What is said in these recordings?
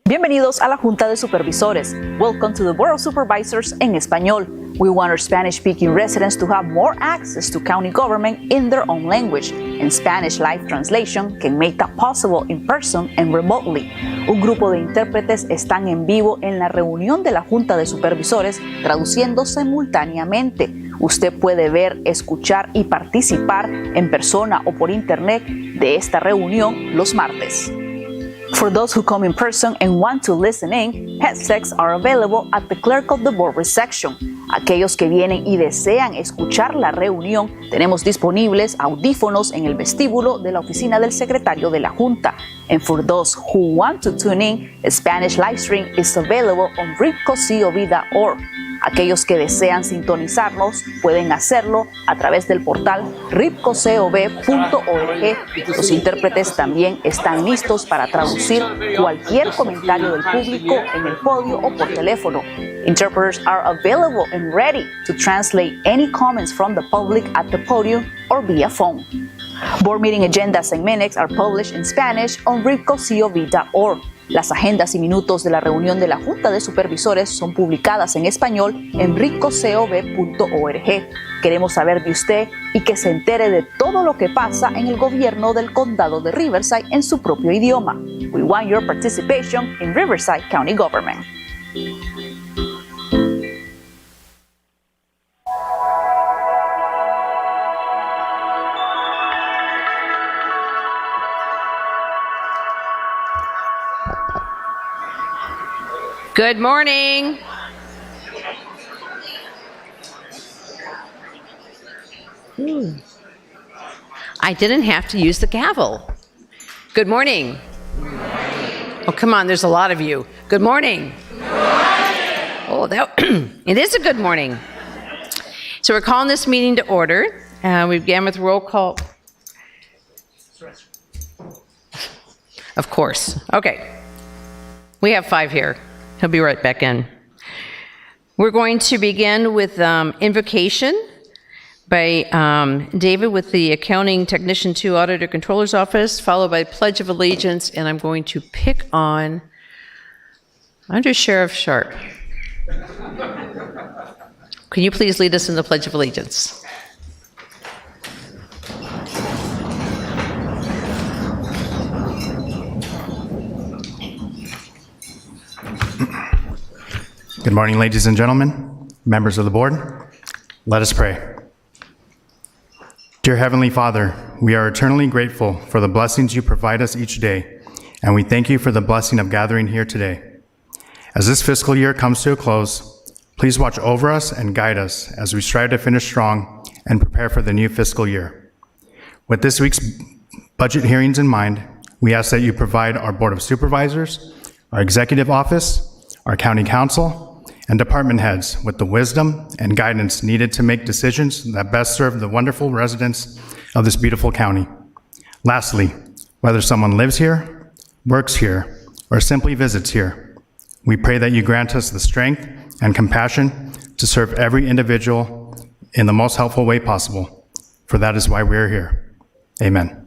Bienvenidos a la Junta de Supervisores. Welcome to the Board of Supervisors en español. We want our Spanish-speaking residents to have more access to county government in their own language, and Spanish live translation can make that possible in person and remotely. Un grupo de intérpretes están en vivo en la reunión de la Junta de Supervisores traduciendo simultáneamente. Usted puede ver, escuchar y participar en persona o por internet de esta reunión los martes. For those who come in person and want to listen in, headsets are available at the Clerk of the Board reception. Aquellos que vienen y desean escuchar la reunión, tenemos disponibles audífonos en el vestíbulo de la oficina del secretario de la Junta. And for those who want to tune in, a Spanish live stream is available on RivCo.org. Aquellos que desean sintonizarnos pueden hacerlo a través del portal RivCo.org. Los intérpretes también están listos para traducir cualquier comentario del público en el podio o por teléfono. Interpreters are available and ready to translate any comments from the public at the podium or via phone. Board meeting agendas and minutes are published in Spanish on RivCo.org. Las agendas y minutos de la reunión de la Junta de Supervisores son publicadas en español en RivCo.org. Queremos saber de usted y que se entere de todo lo que pasa en el gobierno del condado de Riverside en su propio idioma. We want your participation in Riverside County Government. Good morning. I didn't have to use the gavel. Good morning. Oh, come on, there's a lot of you. Good morning. Oh, it is a good morning. So we're calling this meeting to order. We began with roll call. Of course. Okay. We have 5 here. He'll be right back in. We're going to begin with invocation by David with the Accounting Technician 2 Auditor Controller's Office, followed by Pledge of Allegiance, and I'm going to pick on Under Sheriff Sharp. Can you please lead us in the Pledge of Allegiance? Good morning, ladies and gentlemen, members of the board. Let us pray. Dear Heavenly Father, we are eternally grateful for the blessings you provide us each day, and we thank you for the blessing of gathering here today. As this fiscal year comes to a close, please watch over us and guide us as we strive to finish strong and prepare for the new fiscal year. With this week's budget hearings in mind, we ask that you provide our Board of Supervisors, our Executive Office, our County Council, and department heads with the wisdom and guidance needed to make decisions that best serve the wonderful residents of this beautiful county. Lastly, whether someone lives here, works here, or simply visits here, we pray that you grant us the strength and compassion to serve every individual in the most helpful way possible, for that is why we are here. Amen.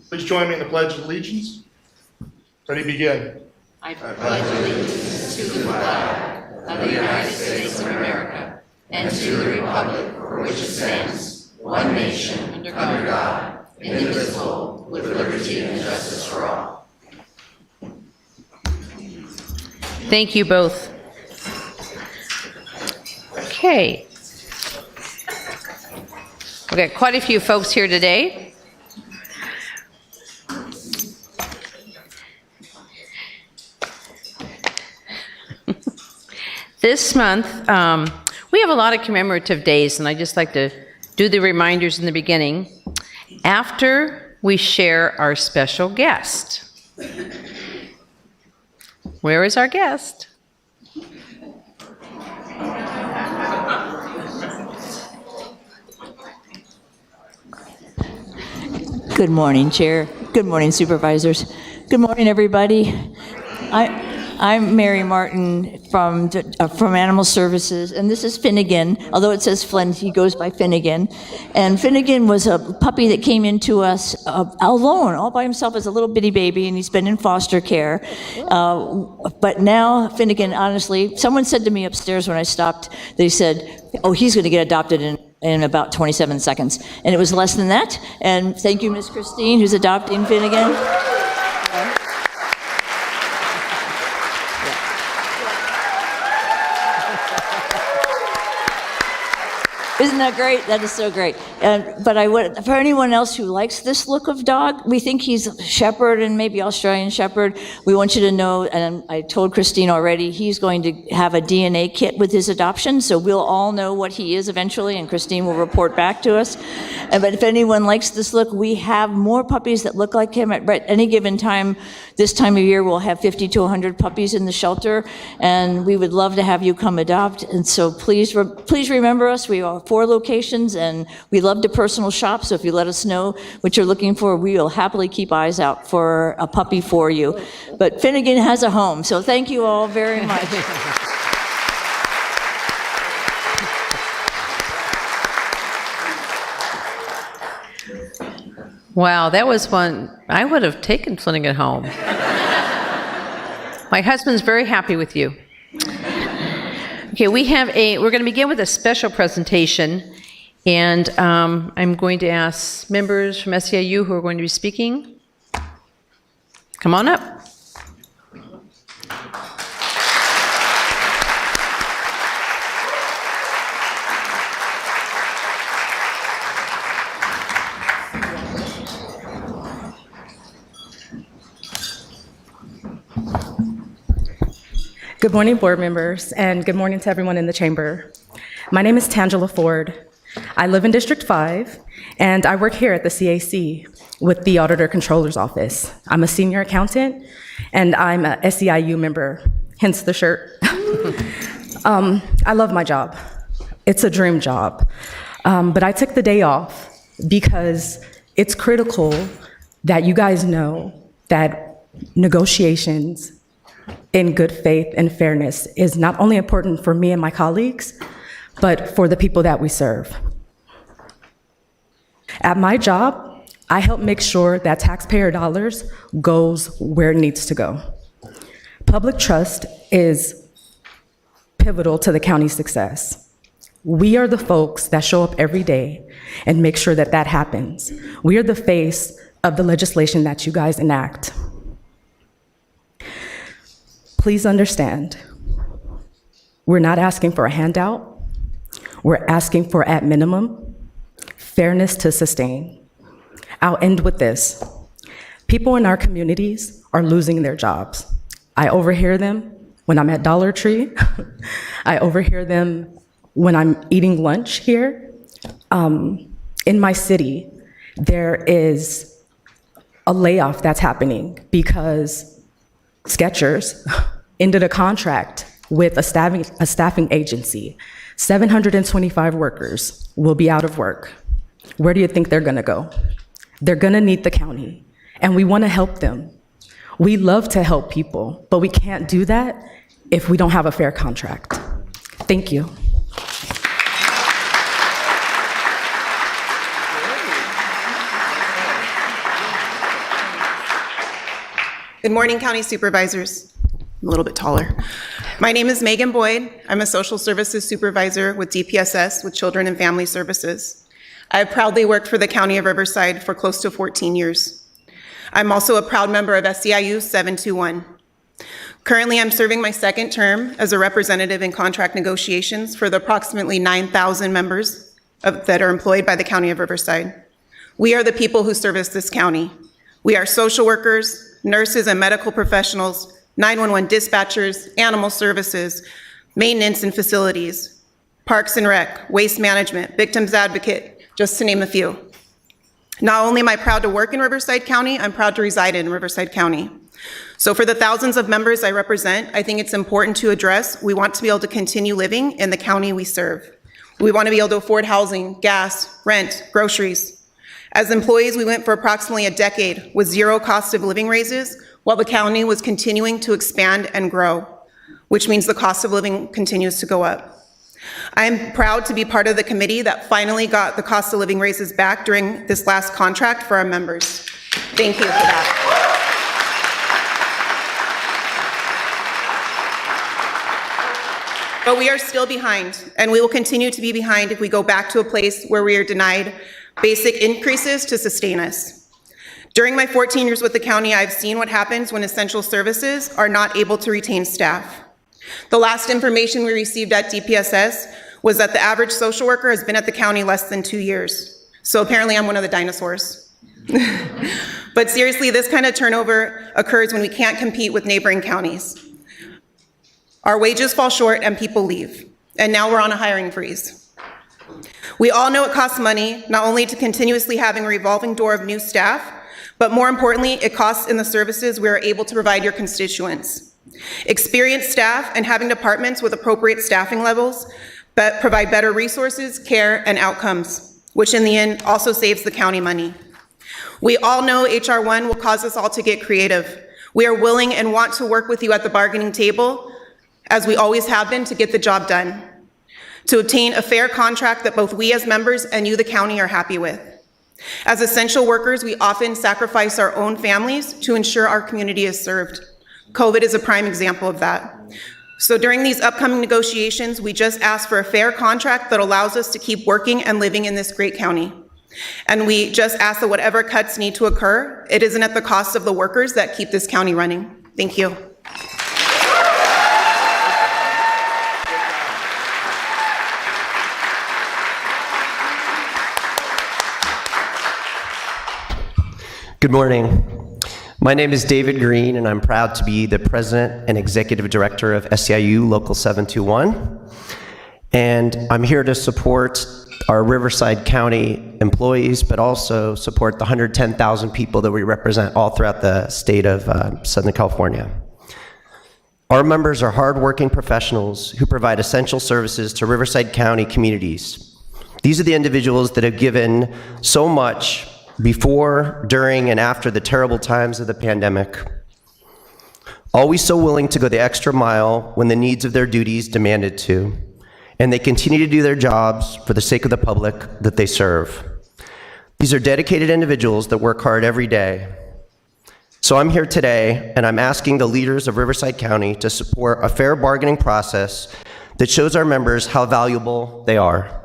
Please join me in the Pledge of Allegiance. Ready, begin. I pledge allegiance to the flag of the United States of America and to the republic for which it stands, one nation, under God, indivisible, with liberty and justice for all. Thank you both. Okay. We've got quite a few folks here today. This month, we have a lot of commemorative days, and I just like to do the reminders in the beginning after we share our special guest. Where is our guest? Good morning, Chair. Good morning, Supervisors. Good morning, everybody. I'm Mary Martin from Animal Services, and this is Finnegan. Although it says Flynn, he goes by Finnegan. And Finnegan was a puppy that came into us alone, all by himself as a little bitty baby, and he's been in foster care. But now Finnegan, honestly, someone said to me upstairs when I stopped, they said, oh, he's going to get adopted in about 27 seconds. And it was less than that. And thank you, Miss Christine, who's adopting Finnegan. Isn't that great? That is so great. But for anyone else who likes this look of dog, we think he's a shepherd and maybe Australian shepherd. We want you to know, and I told Christine already, he's going to have a DNA kit with his adoption, so we'll all know what he is eventually, and Christine will report back to us. But if anyone likes this look, we have more puppies that look like him at any given time. This time of year, we'll have 50 to 100 puppies in the shelter, and we would love to have you come adopt. And so please remember us. We are 4 locations, and we love to personal shop, so if you let us know what you're looking for, we will happily keep eyes out for a puppy for you. But Finnegan has a home, so thank you all very much. Wow, that was one. I would have taken Flanagan home. My husband's very happy with you. Okay, we're going to begin with a special presentation, and I'm going to ask members from SEIU who are going to be speaking. Come on up. Good morning, board members, and good morning to everyone in the chamber. My name is Tangela Ford. I live in District 5, and I work here at the CAC with the Auditor Controller's Office. I'm a senior accountant, and I'm a SEIU member, hence the shirt. I love my job. It's a dream job. But I took the day off because it's critical that you guys know that negotiations in good faith and fairness is not only important for me and my colleagues, but for the people that we serve. At my job, I help make sure that taxpayer dollars goes where it needs to go. Public trust is pivotal to the county's success. We are the folks that show up every day and make sure that that happens. We are the face of the legislation that you guys enact. Please understand, we're not asking for a handout. We're asking for, at minimum, fairness to sustain. I'll end with this. People in our communities are losing their jobs. I overhear them when I'm at Dollar Tree. I overhear them when I'm eating lunch here. In my city, there is a layoff that's happening because Skechers ended a contract with a staffing agency. 725 workers will be out of work. Where do you think they're gonna go? They're gonna need the county, and we wanna help them. We love to help people, but we can't do that if we don't have a fair contract. Thank you. Good morning, County Supervisors. I'm a little bit taller. My name is Megan Boyd. I'm a Social Services Supervisor with DPSS, with Children and Family Services. I have proudly worked for the County of Riverside for close to 14 years. I'm also a proud member of SEIU 721. Currently, I'm serving my second term as a representative in contract negotiations for the approximately 9,000 members that are employed by the County of Riverside. We are the people who service this county. We are social workers, nurses and medical professionals, 911 dispatchers, animal services, maintenance and facilities, parks and rec, waste management, victims advocate, just to name a few. Not only am I proud to work in Riverside County, I'm proud to reside in Riverside County. So for the thousands of members I represent, I think it's important to address, we want to be able to continue living in the county we serve. We want to be able to afford housing, gas, rent, groceries. As employees, we went for approximately a decade with zero cost of living raises, while the county was continuing to expand and grow, which means the cost of living continues to go up. I am proud to be part of the committee that finally got the cost of living raises back during this last contract for our members. Thank you for that. But we are still behind, and we will continue to be behind if we go back to a place where we are denied basic increases to sustain us. During my 14 years with the county, I've seen what happens when essential services are not able to retain staff. The last information we received at DPSS was that the average social worker has been at the county less than 2 years. So apparently I'm one of the dinosaurs. But seriously, this kind of turnover occurs when we can't compete with neighboring counties. Our wages fall short and people leave. And now we're on a hiring freeze. We all know it costs money, not only to continuously having a revolving door of new staff, but more importantly, it costs in the services we are able to provide your constituents. Experienced staff and having departments with appropriate staffing levels but provide better resources, care, and outcomes, which in the end also saves the county money. We all know HR 1 will cause us all to get creative. We are willing and want to work with you at the bargaining table, as we always have been, to get the job done, to obtain a fair contract that both we as members and you, the county, are happy with. As essential workers, we often sacrifice our own families to ensure our community is served. COVID is a prime example of that. So during these upcoming negotiations, we just ask for a fair contract that allows us to keep working and living in this great county. And we just ask that whatever cuts need to occur, it isn't at the cost of the workers that keep this county running. Thank you. Good morning. My name is David Green, and I'm proud to be the President and Executive Director of SEIU Local 721. And I'm here to support our Riverside County employees, but also support the 110,000 people that we represent all throughout the state of Southern California. Our members are hardworking professionals who provide essential services to Riverside County communities. These are the individuals that have given so much before, during, and after the terrible times of the pandemic. Always so willing to go the extra mile when the needs of their duties demanded to, and they continue to do their jobs for the sake of the public that they serve. These are dedicated individuals that work hard every day. So I'm here today, and I'm asking the leaders of Riverside County to support a fair bargaining process that shows our members how valuable they are,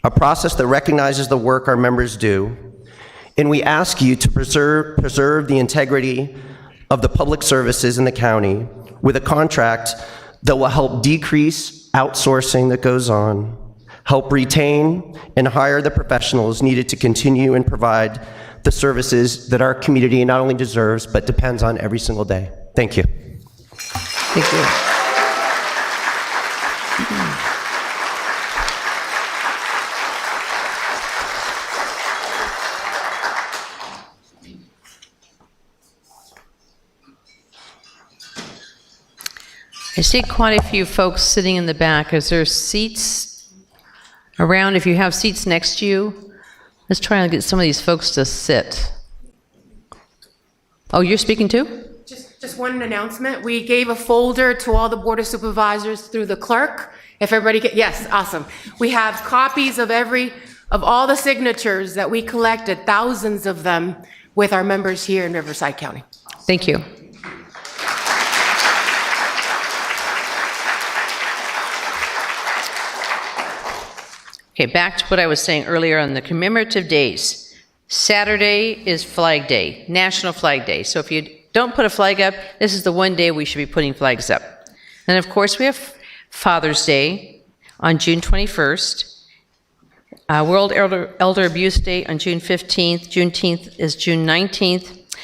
a process that recognizes the work our members do. And we ask you to preserve the integrity of the public services in the county with a contract that will help decrease outsourcing that goes on, help retain and hire the professionals needed to continue and provide the services that our community not only deserves, but depends on every single day. Thank you. Thank you. I see quite a few folks sitting in the back. Is there seats around? If you have seats next to you, let's try and get some of these folks to sit. Oh, you're speaking too? Just one announcement. We gave a folder to all the Board of Supervisors through the clerk. If everybody yes, awesome. We have copies of all the signatures that we collected, thousands of them, with our members here in Riverside County. Thank you. Okay, back to what I was saying earlier on the commemorative days. Saturday is Flag Day, National Flag Day. So if you don't put a flag up, this is the one day we should be putting flags up. And of course, we have Father's Day on June 21st, World Elder Abuse Day on June 15th, Juneteenth is June 19th,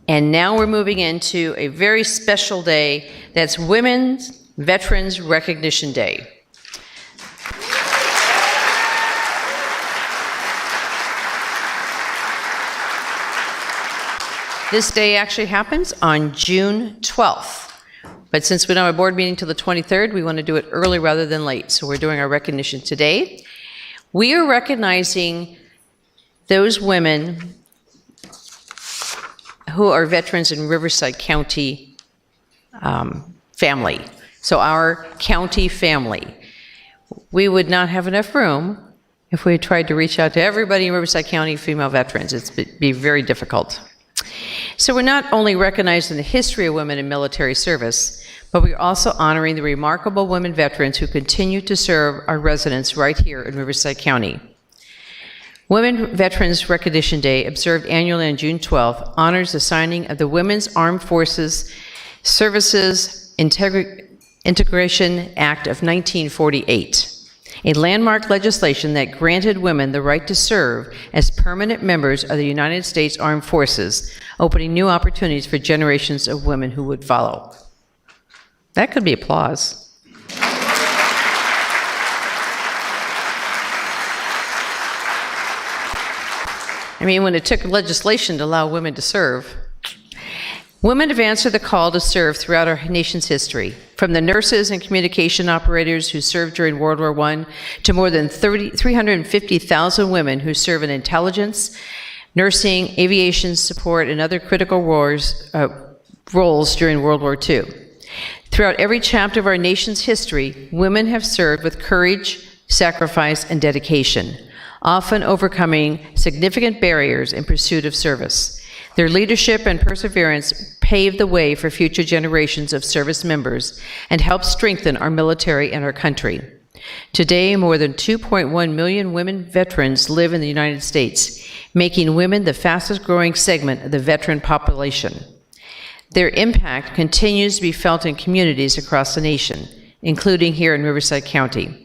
and now we're moving into a very special day, that's Women's Veterans Recognition Day. This day actually happens on June 12th. But since we don't have a board meeting till the 23rd, we want to do it early rather than late. So we're doing our recognition today. We are recognizing those women who are veterans in Riverside County family. So our county family. We would not have enough room if we tried to reach out to everybody in Riverside County female veterans. It'd be very difficult. So we're not only recognizing the history of women in military service, but we're also honoring the remarkable women veterans who continue to serve our residents right here in Riverside County. Women Veterans Recognition Day, observed annually on June 12th, honors the signing of the Women's Armed Forces Services Integration Act of 1948, a landmark legislation that granted women the right to serve as permanent members of the United States Armed Forces, opening new opportunities for generations of women who would follow. That could be applause. I mean, when it took legislation to allow women to serve. Women have answered the call to serve throughout our nation's history, from the nurses and communication operators who served during World War I to more than 350,000 women who serve in intelligence, nursing, aviation support, and other critical roles during World War II. Throughout every chapter of our nation's history, women have served with courage, sacrifice, and dedication, often overcoming significant barriers in pursuit of service. Their leadership and perseverance paved the way for future generations of service members and helped strengthen our military and our country. Today, more than 2.1 million women veterans live in the United States, making women the fastest growing segment of the veteran population. Their impact continues to be felt in communities across the nation, including here in Riverside County.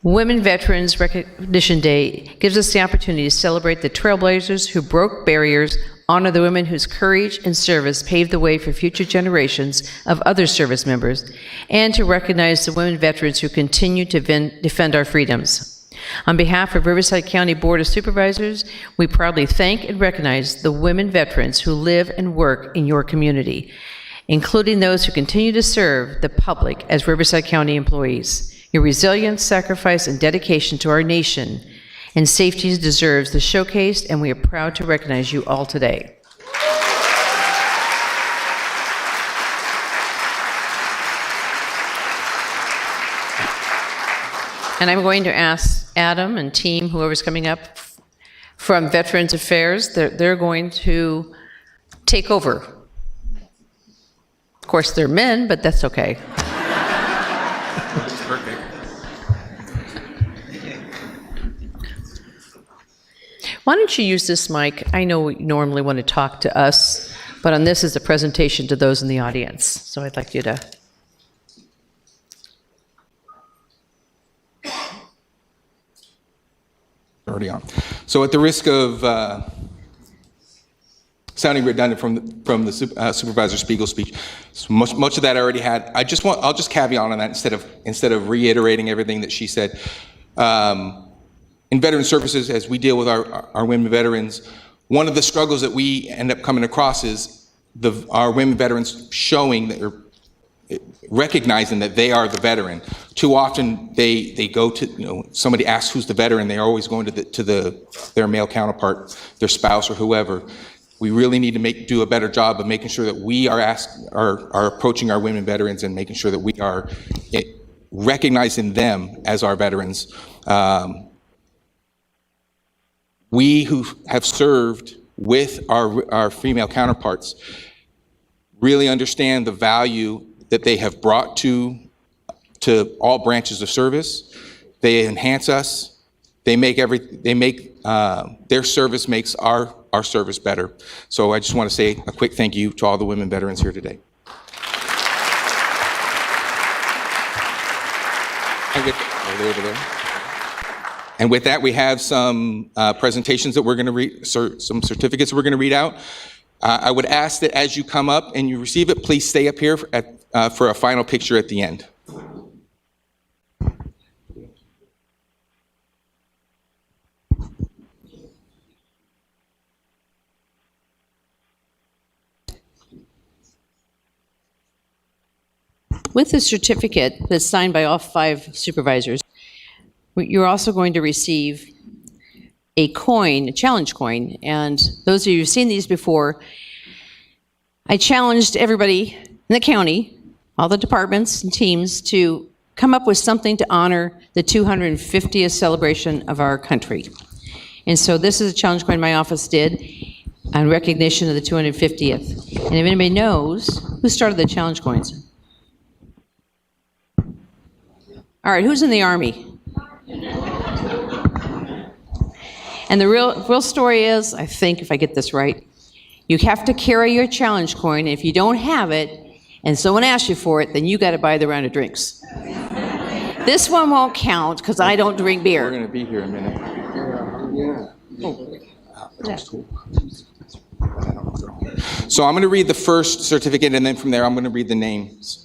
Women Veterans Recognition Day gives us the opportunity to celebrate the trailblazers who broke barriers, honor the women whose courage and service paved the way for future generations of other service members, and to recognize the women veterans who continue to defend our freedoms. On behalf of Riverside County Board of Supervisors, we proudly thank and recognize the women veterans who live and work in your community, including those who continue to serve the public as Riverside County employees. Your resilience, sacrifice, and dedication to our nation and safety deserves the showcase, and we are proud to recognize you all today. And I'm going to ask Adam and team, whoever's coming up from Veterans Affairs, they're going to take over. Of course, they're men, but that's okay. Why don't you use this mic? I know we normally want to talk to us, but on this is a presentation to those in the audience. So I'd like you to. Already on. So at the risk of sounding redundant from the Supervisor Spiegel's speech, so much of that I already had. I'll just caveat on that instead of reiterating everything that she said. In veteran services, as we deal with our women veterans, one of the struggles that we end up coming across is our women veterans showing that, or recognizing that they are the veteran. Too often they go to, somebody asks who's the veteran, they're always going to their male counterpart, their spouse or whoever. We really need to do a better job of making sure that we are approaching our women veterans and making sure that we are recognizing them as our veterans. We who have served with our female counterparts really understand the value that they have brought to all branches of service. They enhance us. Their service makes our service better. So I just want to say a quick thank you to all the women veterans here today. And with that, we have some presentations that we're going to read, some certificates we're going to read out. I would ask that as you come up and you receive it, please stay up here for a final picture at the end. With the certificate that's signed by all 5 supervisors, you're also going to receive a coin, a challenge coin. And those of you who've seen these before, I challenged everybody in the county, all the departments and teams, to come up with something to honor the 250th celebration of our country. And so this is a challenge coin my office did on recognition of the 250th. And if anybody knows, who started the challenge coins? All right, who's in the Army? And the real story is, I think, if I get this right, you have to carry your challenge coin. If you don't have it, and someone asks you for it, then you got to buy the round of drinks. This one won't count because I don't drink beer. We're going to be here a minute. So I'm going to read the first certificate, and then from there I'm going to read the names.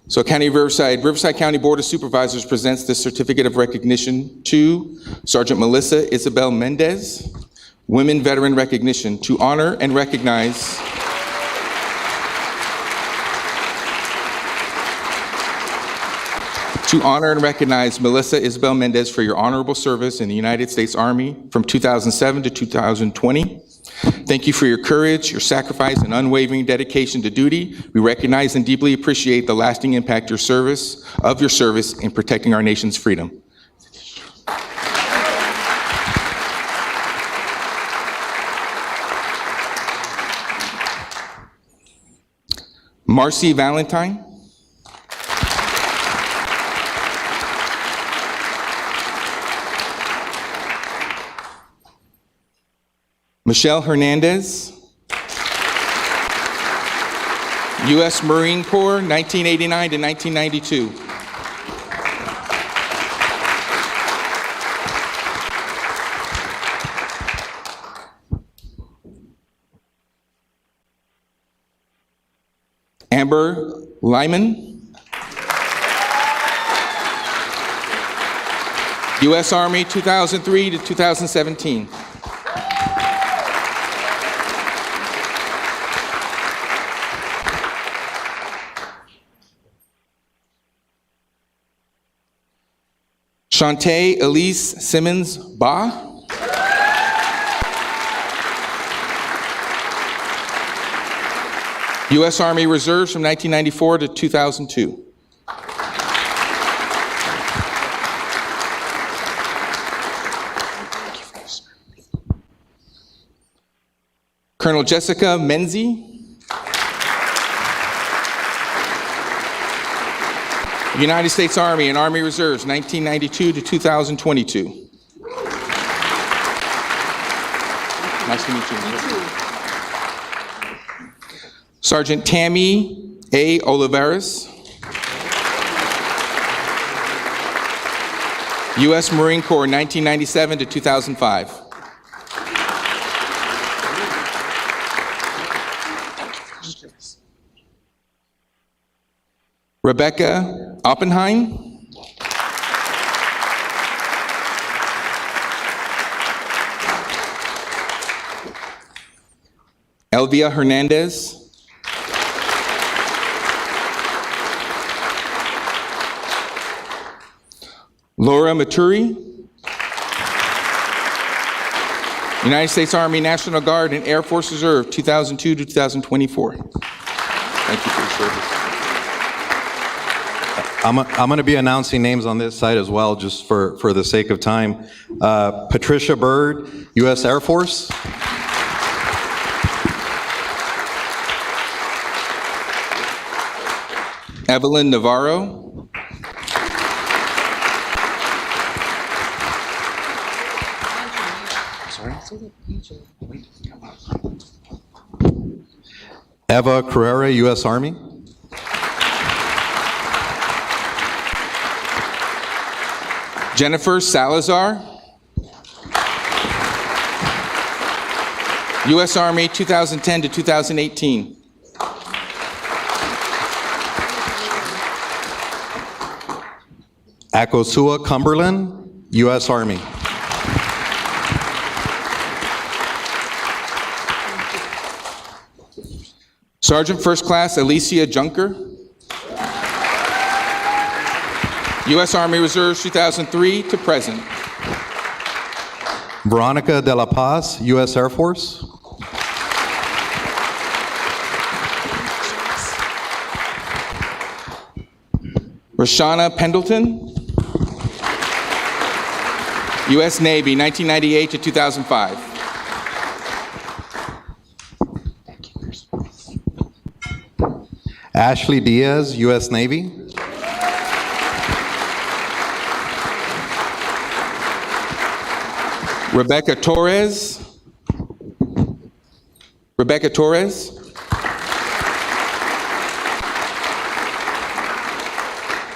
So County of Riverside County Board of Supervisors presents this certificate of recognition to Sergeant Melissa Isabel Mendez, Women Veteran Recognition, to honor and recognize Melissa Isabel Mendez for your honorable service in the United States Army from 2007 to 2020. Thank you for your courage, your sacrifice, and unwavering dedication to duty. We recognize and deeply appreciate the lasting impact of your service in protecting our nation's freedom. Marcy Valentine. Michelle Hernandez, U.S. Marine Corps, 1989 to 1992. Amber Lyman, U.S. Army, 2003 to 2017. Shantae Elise Simmons Ba. U.S. Army Reserves from 1994 to 2002. Colonel Jessica Menzie. United States Army and Army Reserves, 1992 to 2022. Nice to meet you. Sergeant Tammy A. Olivares, U.S. Marine Corps, 1997 to 2005. Rebecca Oppenheim. Elvia Hernandez. Laura Maturi. United States Army National Guard and Air Force Reserve, 2002 to 2024. Thank you for your service. I'm going to be announcing names on this side as well, just for the sake of time. Patricia Bird, U.S. Air Force. Evelyn Navarro. Eva Carrera, U.S. Army. Jennifer Salazar, U.S. Army, 2010 to 2018. Akosua Cumberland, U.S. Army. Sergeant First Class Alicia Junker, U.S. Army Reserves, 2003 to present. Veronica de la Paz, U.S. Air Force. Rashana Pendleton, U.S. Navy, 1998 to 2005. Ashley Diaz, U.S. Navy. Rebecca Torres.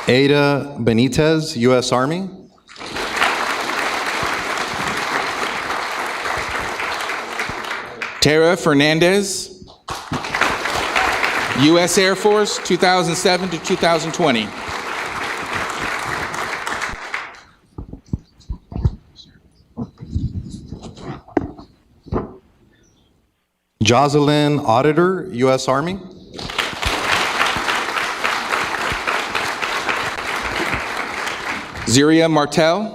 Ada Benitez, U.S. Army. Tara Fernandez, U.S. Air Force, 2007 to 2020. Jocelyn Auditor, U.S. Army. Ziria Martel.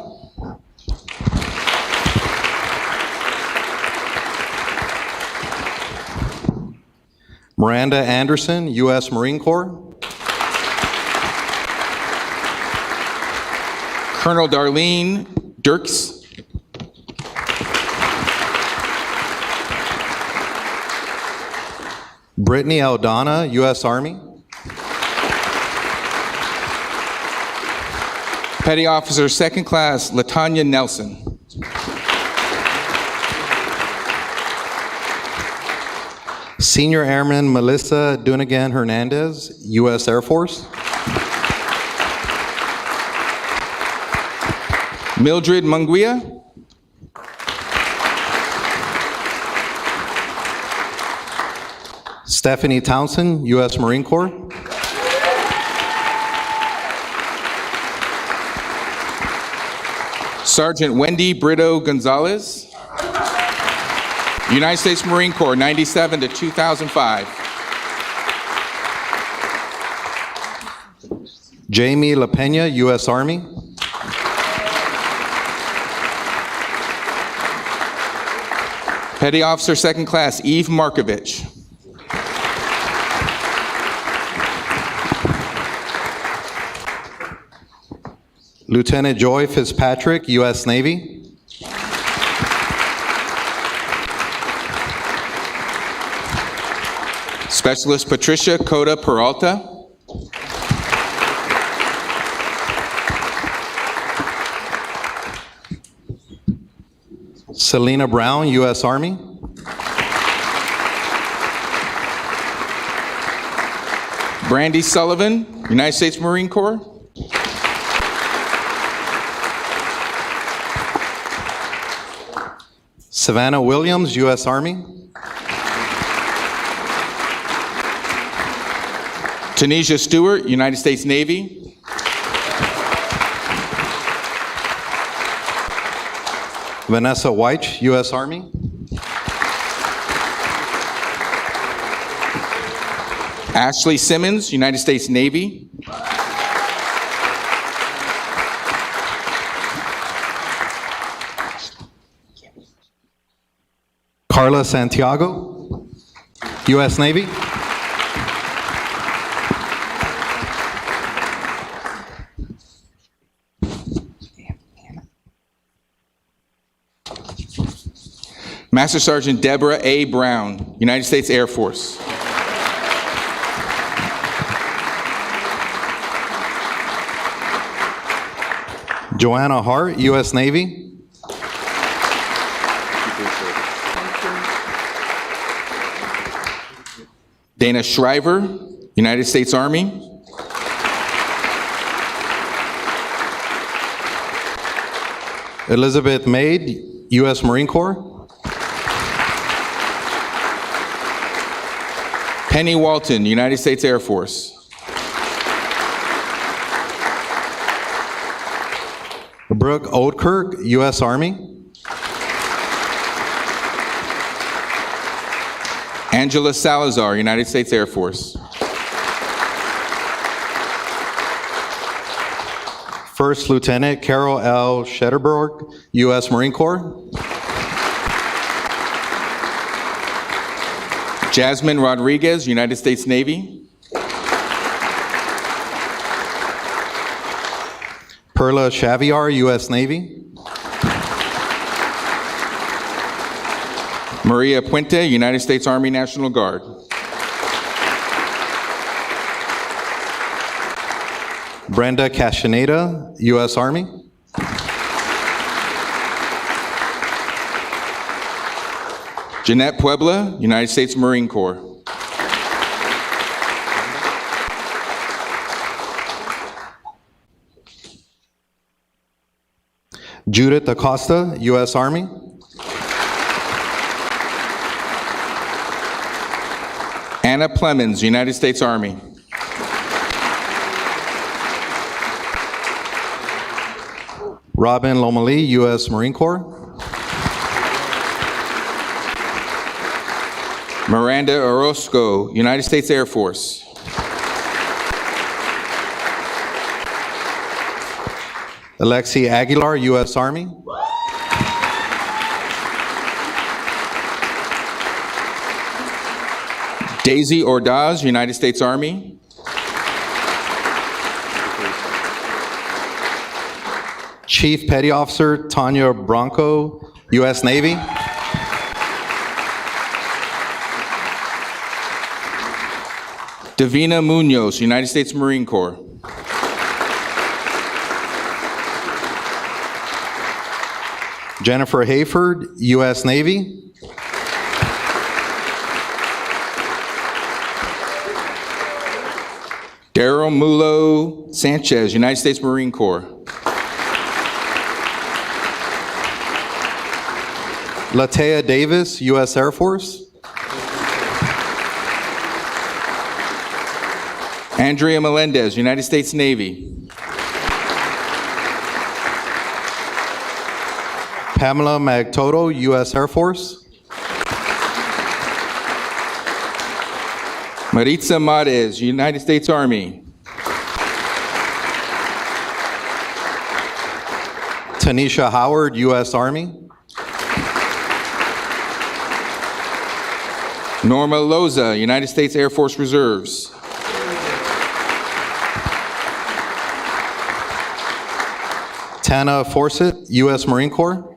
Miranda Anderson, U.S. Marine Corps. Colonel Darlene Dirks. Brittany Aldana, U.S. Army. Petty Officer Second Class Latanya Nelson. Senior Airman Melissa Dunagan Hernandez, U.S. Air Force. Mildred Munguia. Stephanie Townsend, U.S. Marine Corps. Sergeant Wendy Brito Gonzalez, United States Marine Corps, 97 to 2005. Jamie LaPena, U.S. Army. Petty Officer Second Class Eve Markovich. Lieutenant Joy Fitzpatrick, U.S. Navy. Specialist Patricia Cota Peralta. Selena Brown, U.S. Army. Brandy Sullivan, United States Marine Corps. Savannah Williams, U.S. Army. Tanisha Stewart, United States Navy. Vanessa White, U.S. Army. Ashley Simmons, United States Navy. Carla Santiago, U.S. Navy. Master Sergeant Deborah A. Brown, United States Air Force. Joanna Hart, U.S. Navy. Dana Shriver, United States Army. Elizabeth Maid, U.S. Marine Corps. Penny Walton, United States Air Force. Brooke Oldkirk, U.S. Army. Angela Salazar, United States Air Force. First Lieutenant Carol L. Shetterberg, U.S. Marine Corps. Jasmine Rodriguez, United States Navy. Perla Xavier, U.S. Navy. Maria Puente, United States Army National Guard. Brenda Castaneda, U.S. Army. Jeanette Puebla, United States Marine Corps. Judith Acosta, U.S. Army. Anna Plemons, United States Army. Robin Lomeli, U.S. Marine Corps. Miranda Orozco, United States Air Force. Alexi Aguilar, U.S. Army. Daisy Ordaz, United States Army. Chief Petty Officer Tanya Bronco, U.S. Navy. Davina Munoz, United States Marine Corps. Jennifer Hayford, U.S. Navy. Daryl Mulo Sanchez, United States Marine Corps. Latea Davis, U.S. Air Force. Andrea Melendez, United States Navy. Pamela Magtoto, U.S. Air Force. Maritza Marez, United States Army. Tanisha Howard, U.S. Army. Norma Loza, United States Air Force Reserves. Tana Forsett, U.S. Marine Corps.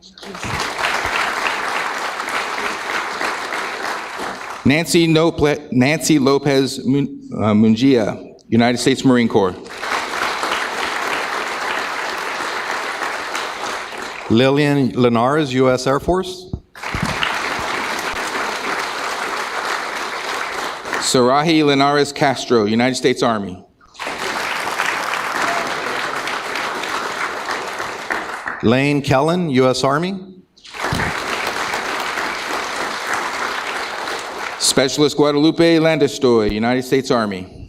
Nancy Lopez Mungia, United States Marine Corps. Lillian Linares, U.S. Air Force. Sarahi Linares Castro, United States Army. Lane Kellen, U.S. Army. Specialist Guadalupe Landestoy, United States Army.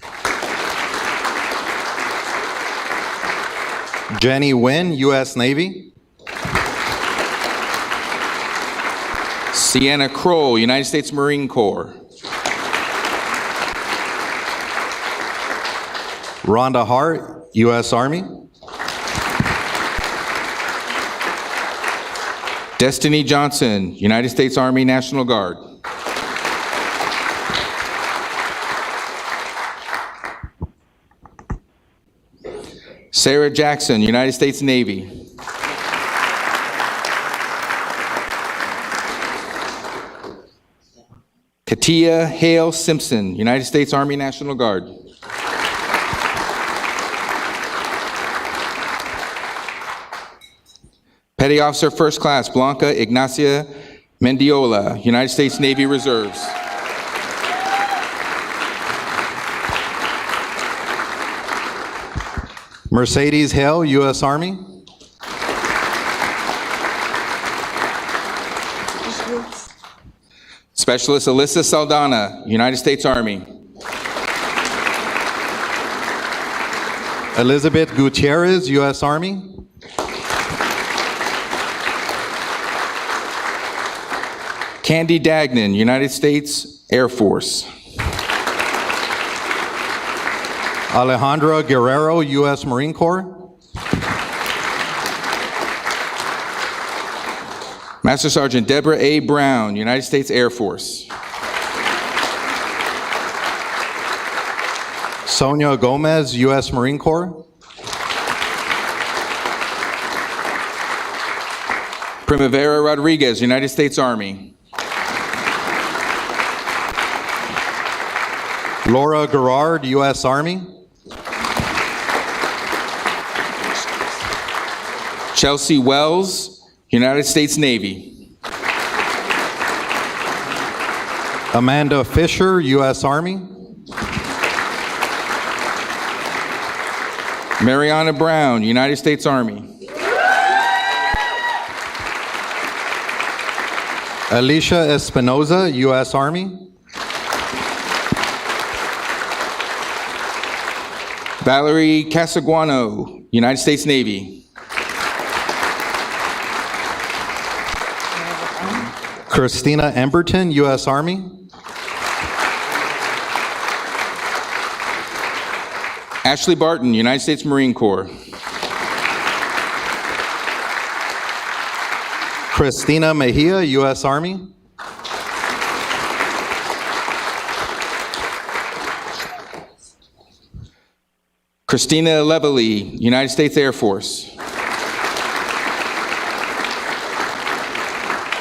Jenny Wynn, U.S. Navy. Sienna Kroll, United States Marine Corps. Rhonda Hart, U.S. Army. Destiny Johnson, United States Army National Guard. Sarah Jackson, United States Navy. Katia Hale Simpson, United States Army National Guard. Petty Officer First Class Blanca Ignacia Mendiola, United States Navy Reserves. Mercedes Hale, U.S. Army. Specialist Alyssa Saldana, United States Army. Elizabeth Gutierrez, U.S. Army. Candy Dagnan, United States Air Force. Alejandra Guerrero, U.S. Marine Corps. Master Sergeant Deborah A. Brown, United States Air Force. Sonia Gomez, U.S. Marine Corps. Primavera Rodriguez, United States Army. Laura Gerard, U.S. Army. Chelsea Wells, United States Navy. Amanda Fisher, U.S. Army. Mariana Brown, United States Army. Alicia Espinoza, U.S. Army. Valerie Casaguano, United States Navy. Christina Emberton, U.S. Army. Ashley Barton, United States Marine Corps. Christina Mejia, U.S. Army. Christina Levely, United States Air Force.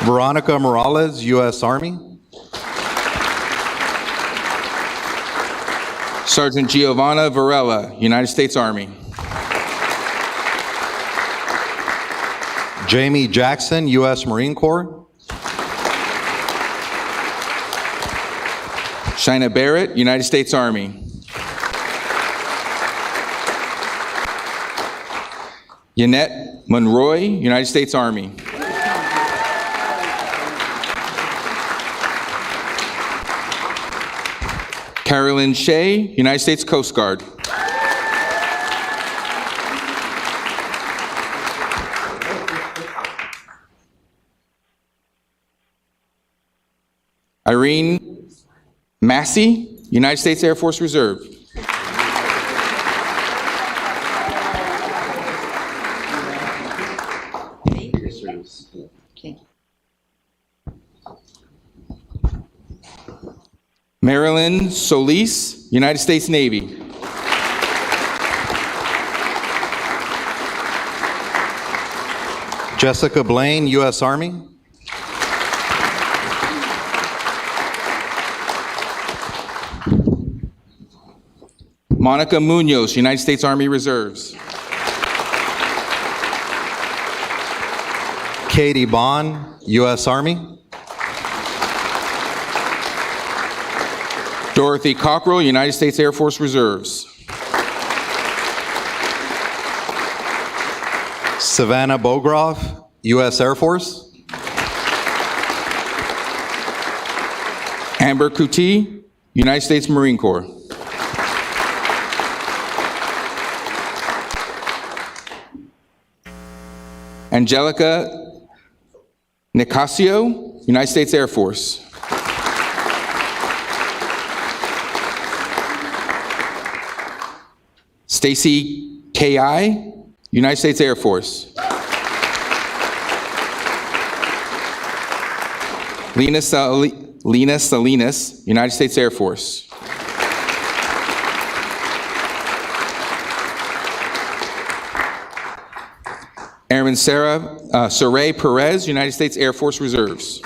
Veronica Morales, U.S. Army. Sergeant Giovanna Varela, United States Army. Jamie Jackson, U.S. Marine Corps. Shina Barrett, United States Army. Yannette Monroy, United States Army. Carolyn Shea, United States Coast Guard. Irene Massey, United States Air Force Reserve. Marilyn Solis, United States Navy. Jessica Blaine, U.S. Army. Monica Munoz, United States Army Reserves. Katie Bond, U.S. Army. Dorothy Cockrell, United States Air Force Reserves. Savannah Bogroff, U.S. Air Force. Amber Kuti, United States Marine Corps. Angelica Nicasio, United States Air Force. Stacy K.I., United States Air Force. Lena Salinas, United States Air Force. Airman Saray Perez, United States Air Force Reserves.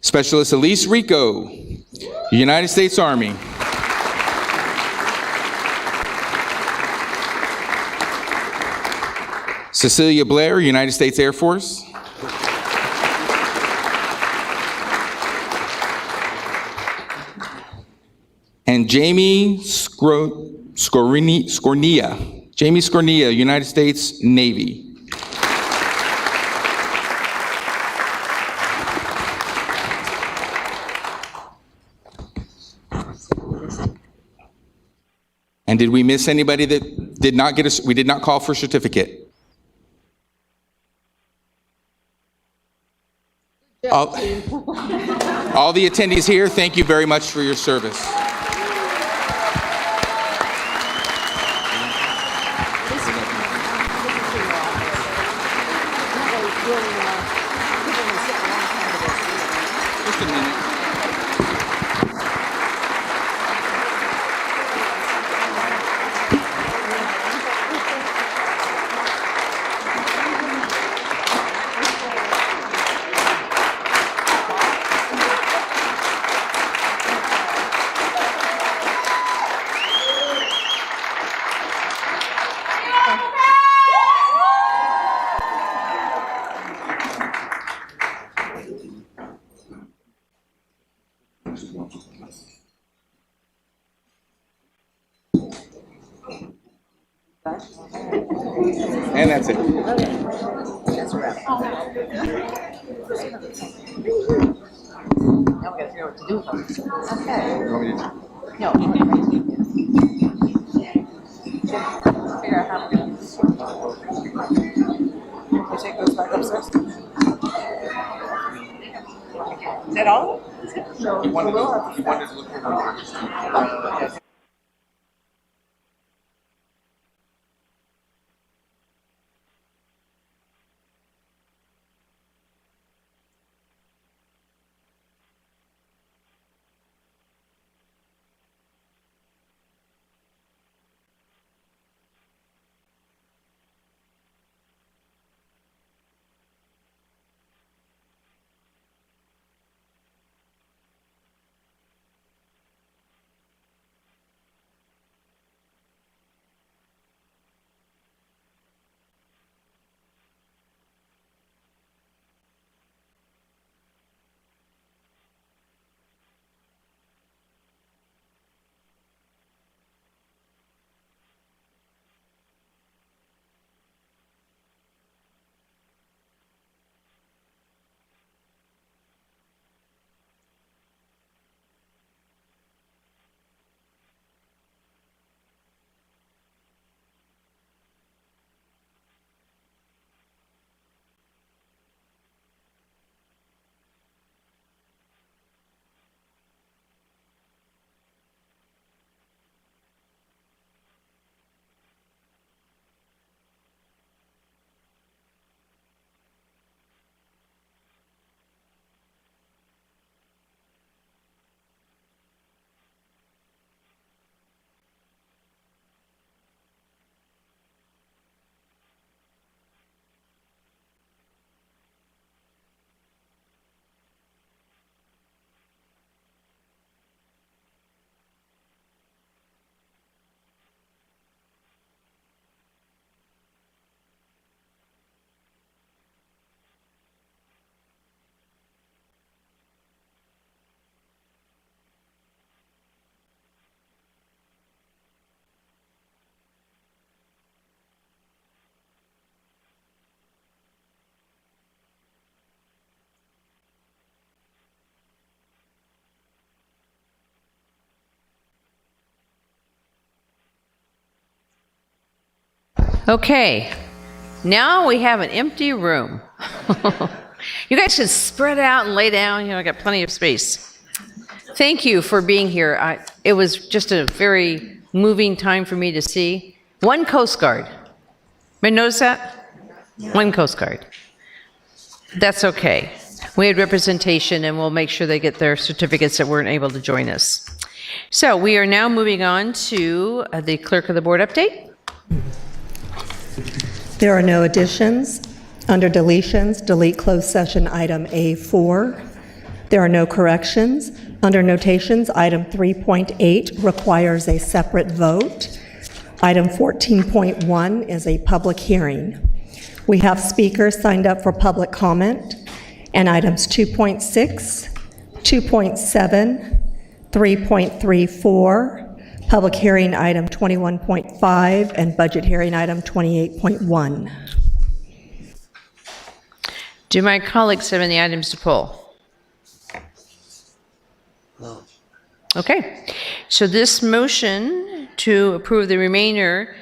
Specialist Elise Rico, United States Army. Cecilia Blair, United States Air Force. And Jamie Scornia, United States Navy. And did we miss anybody that did not get we did not call for a certificate? All the attendees here, thank you very much for your service. And that's it. That's a wrap. Now we gotta figure out what to do with them. Okay. You want me to- No. Figure out how we're gonna. We take those back upstairs. Is that all? No. You wanted to look for Okay, now we have an empty room. You guys can spread out and lay down, you know, I got plenty of space. Thank you for being here. It was just a very moving time for me to see. One Coast Guard. Anybody notice that? One Coast Guard. That's okay. We had representation and we'll make sure they get their certificates that weren't able to join us. So we are now moving on to the Clerk of the Board update. There are no additions. Under deletions, delete closed session item A4. There are no corrections. Under notations, item 3.8 requires a separate vote. Item 14.1 is a public hearing. We have speakers signed up for public comment, and items 2.6, 2.7, 3.34, public hearing item 21.5, and budget hearing item 28.1. Do my colleagues have any items to pull? No. Okay, so this motion to approve the remainder,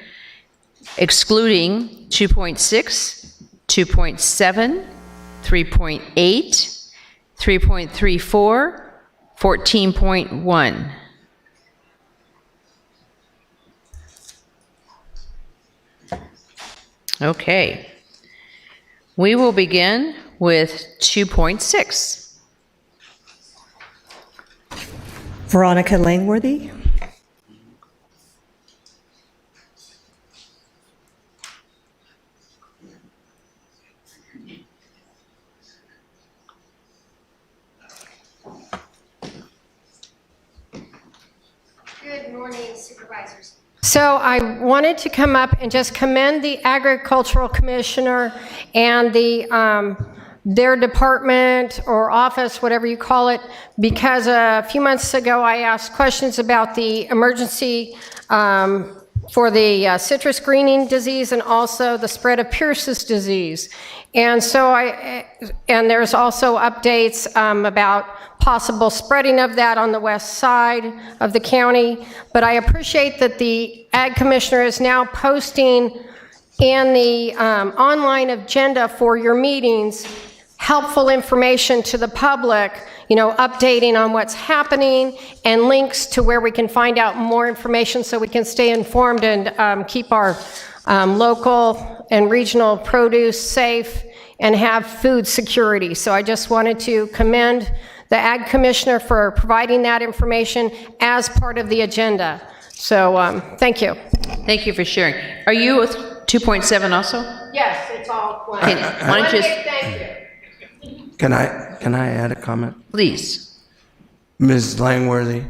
excluding 2.6, 2.7, 3.8, 3.34, 14.1. Okay. We will begin with 2.6. Veronica Langworthy. Good morning, Supervisors. So I wanted to come up and just commend the Agricultural Commissioner and their department or office, whatever you call it, because a few months ago I asked questions about the emergency for the citrus greening disease and also the spread of Pierce's disease. And so and there's also updates about possible spreading of that on the west side of the county. But I appreciate that the Ag Commissioner is now posting in the online agenda for your meetings helpful information to the public, updating on what's happening and links to where we can find out more information so we can stay informed and keep our local and regional produce safe and have food security. So I just wanted to commend the Ag Commissioner for providing that information as part of the agenda. So thank you. Thank you for sharing. Are you with 2.7 also? Yes, it's all one. Why don't you Thank you. Can I add a comment? Please. Ms. Langworthy,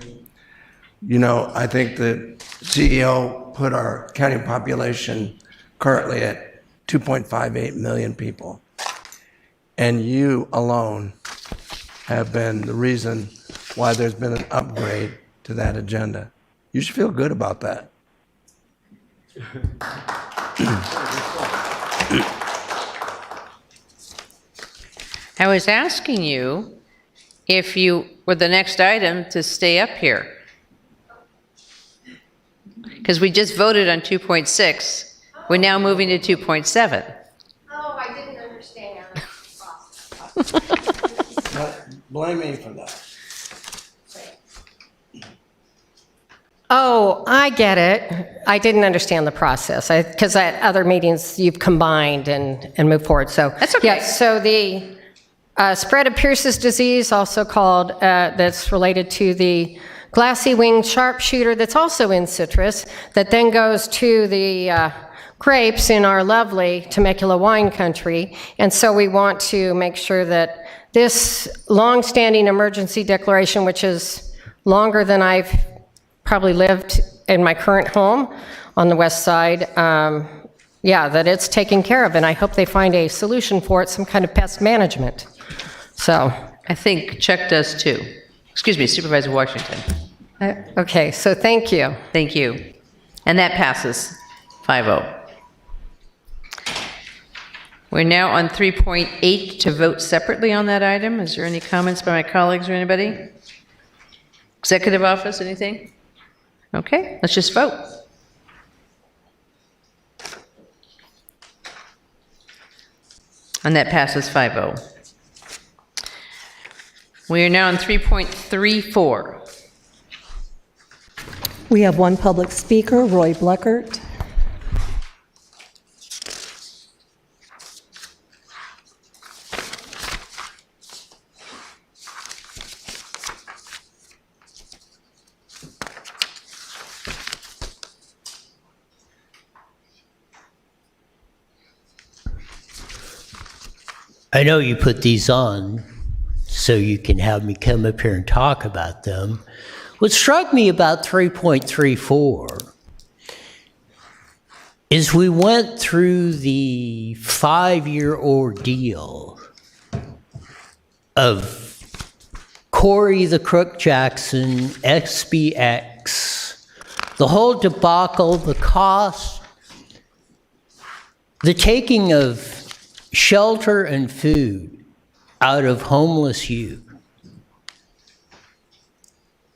I think the CEO put our county population currently at 2.58 million people. And you alone have been the reason why there's been an upgrade to that agenda. You should feel good about that. I was asking you if you were the next item to stay up here. Because we just voted on 2.6. We're now moving to 2.7. Oh, I didn't understand. Blame me for that. Oh, I get it. I didn't understand the process because at other meetings you've combined and moved forward. So that's okay. Yes. So the spread of Pierce's disease, also called that's related to the glassy winged sharpshooter, that's also in citrus, that then goes to the grapes in our lovely Temecula wine country, and so we want to make sure that this long-standing emergency declaration, which is longer than I've probably lived in my current home on the west side, that it's taken care of, and I hope they find a solution for it, some kind of pest management. So I think Chuck does too. Excuse me, Supervisor Washington. Okay, so thank you. Thank you. And that passes 5-0. We're now on 3.8 to vote separately on that item. Is there any comments by my colleagues or anybody? Executive office, anything? Okay, let's just vote. And that passes 5-0. We are now on 3.34. We have one public speaker, Roy Bleckert. I know you put these on so you can have me come up here and talk about them. What struck me about 3.34 is we went through the 5-year ordeal of Corey the Crook Jackson, SBX, the whole debacle, the cost, the taking of shelter and food out of homeless youth.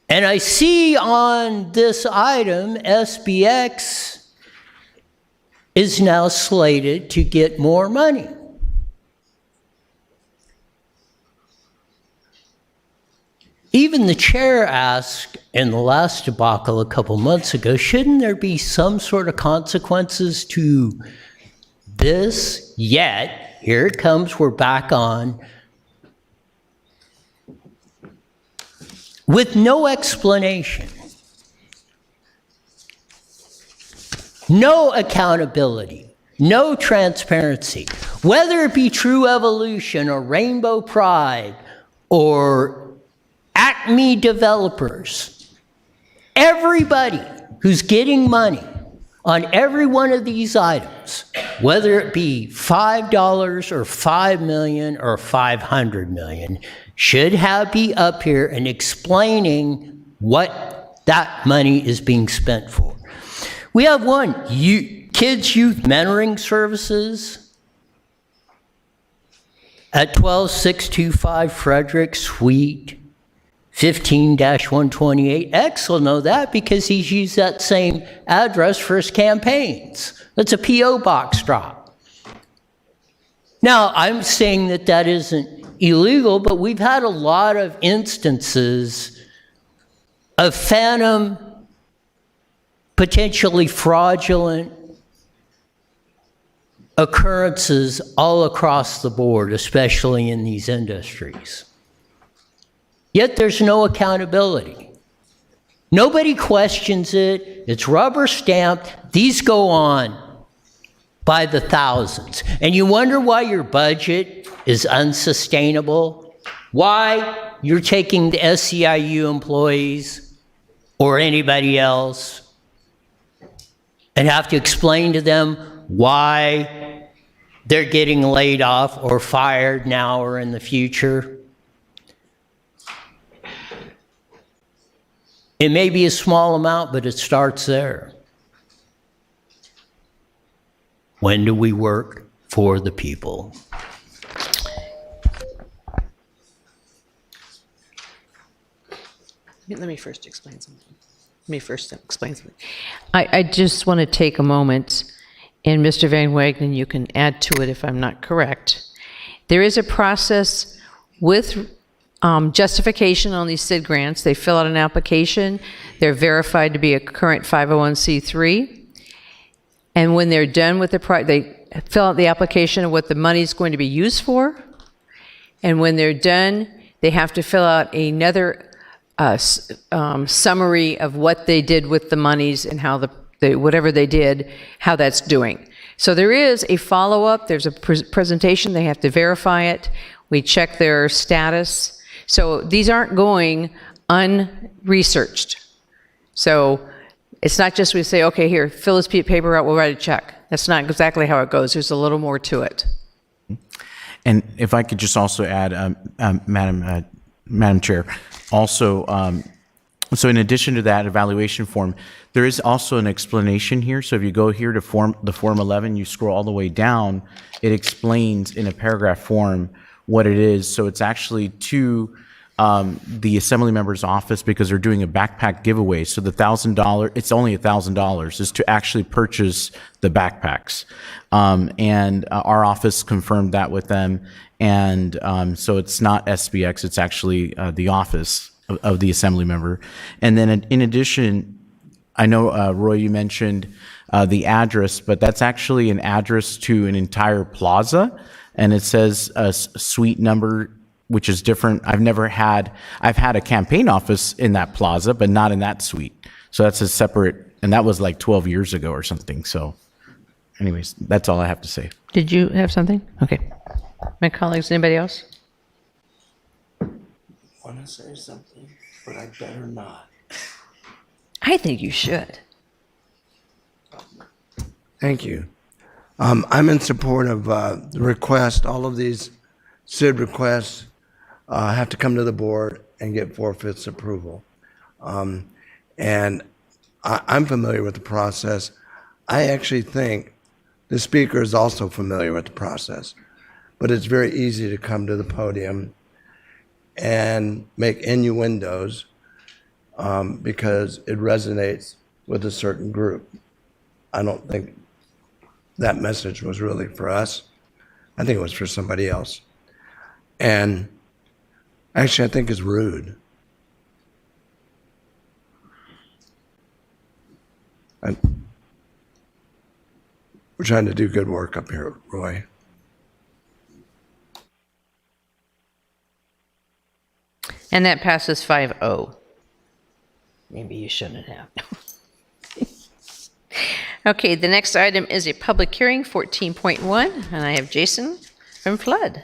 And I see on this item, SBX is now slated to get more money. Even the chair asked in the last debacle a couple months ago, shouldn't there be some sort of consequences to this? Yet, here it comes, we're back on, with no explanation, no accountability, no transparency, whether it be True Evolution or Rainbow Pride or Acme Developers, everybody who's getting money on every one of these items, whether it be $5 or $5 million or $500 million, should be up here and explaining what that money is being spent for. We have one, Kids Youth Mentoring Services at 12625 Frederick Suite, 15-128. X will know that because he's used that same address for his campaigns. That's a P.O. box drop. Now, I'm saying that that isn't illegal, but we've had a lot of instances of phantom, potentially fraudulent occurrences all across the board, especially in these industries. Yet there's no accountability. Nobody questions it. It's rubber stamped. These go on by the thousands. And you wonder why your budget is unsustainable, why you're taking the SEIU employees or anybody else and have to explain to them why they're getting laid off or fired now or in the future. It may be a small amount, but it starts there. When do we work for the people? Let me first explain something. I just want to take a moment, and Mr. Van Wagenen, you can add to it if I'm not correct. There is a process with justification on these SID grants. They fill out an application. They're verified to be a current 501c3. And when they're done with they fill out the application of what the money is going to be used for. And when they're done, they have to fill out another summary of what they did with the monies and how whatever they did, how that's doing. So there is a follow-up. There's a presentation. They have to verify it. We check their status. So these aren't going unresearched. So it's not just we say, okay, here, fill this paper out, we'll write a check. That's not exactly how it goes. There's a little more to it. And if I could just also add, Madam Chair, also, so in addition to that evaluation form, there is also an explanation here. So if you go here to the Form 11, you scroll all the way down, it explains in a paragraph form what it is. So it's actually to the Assembly member's office because they're doing a backpack giveaway. So the $1,000, it's only $1,000, is to actually purchase the backpacks. And our office confirmed that with them. And so it's not SBX, it's actually the office of the Assembly member. And then in addition, I know, Roy, you mentioned the address, but that's actually an address to an entire plaza. And it says a suite number, which is different. I've had a campaign office in that plaza, but not in that suite. So that's a separate, and that was like 12 years ago or something. So anyways, that's all I have to say. Did you have something? Okay. My colleagues, anybody else? Want to say something, but I better not. I think you should. Thank you. I'm in support of the request. All of these SID requests have to come to the board and get 4/5 approval. And I'm familiar with the process. I actually think the speaker is also familiar with the process, but it's very easy to come to the podium and make innuendos because it resonates with a certain group. I don't think that message was really for us. I think it was for somebody else. And actually, I think it's rude. We're trying to do good work up here, Roy. And that passes 5-0. Maybe you shouldn't have. Okay, the next item is a public hearing, 14.1, and I have Jason from Flood.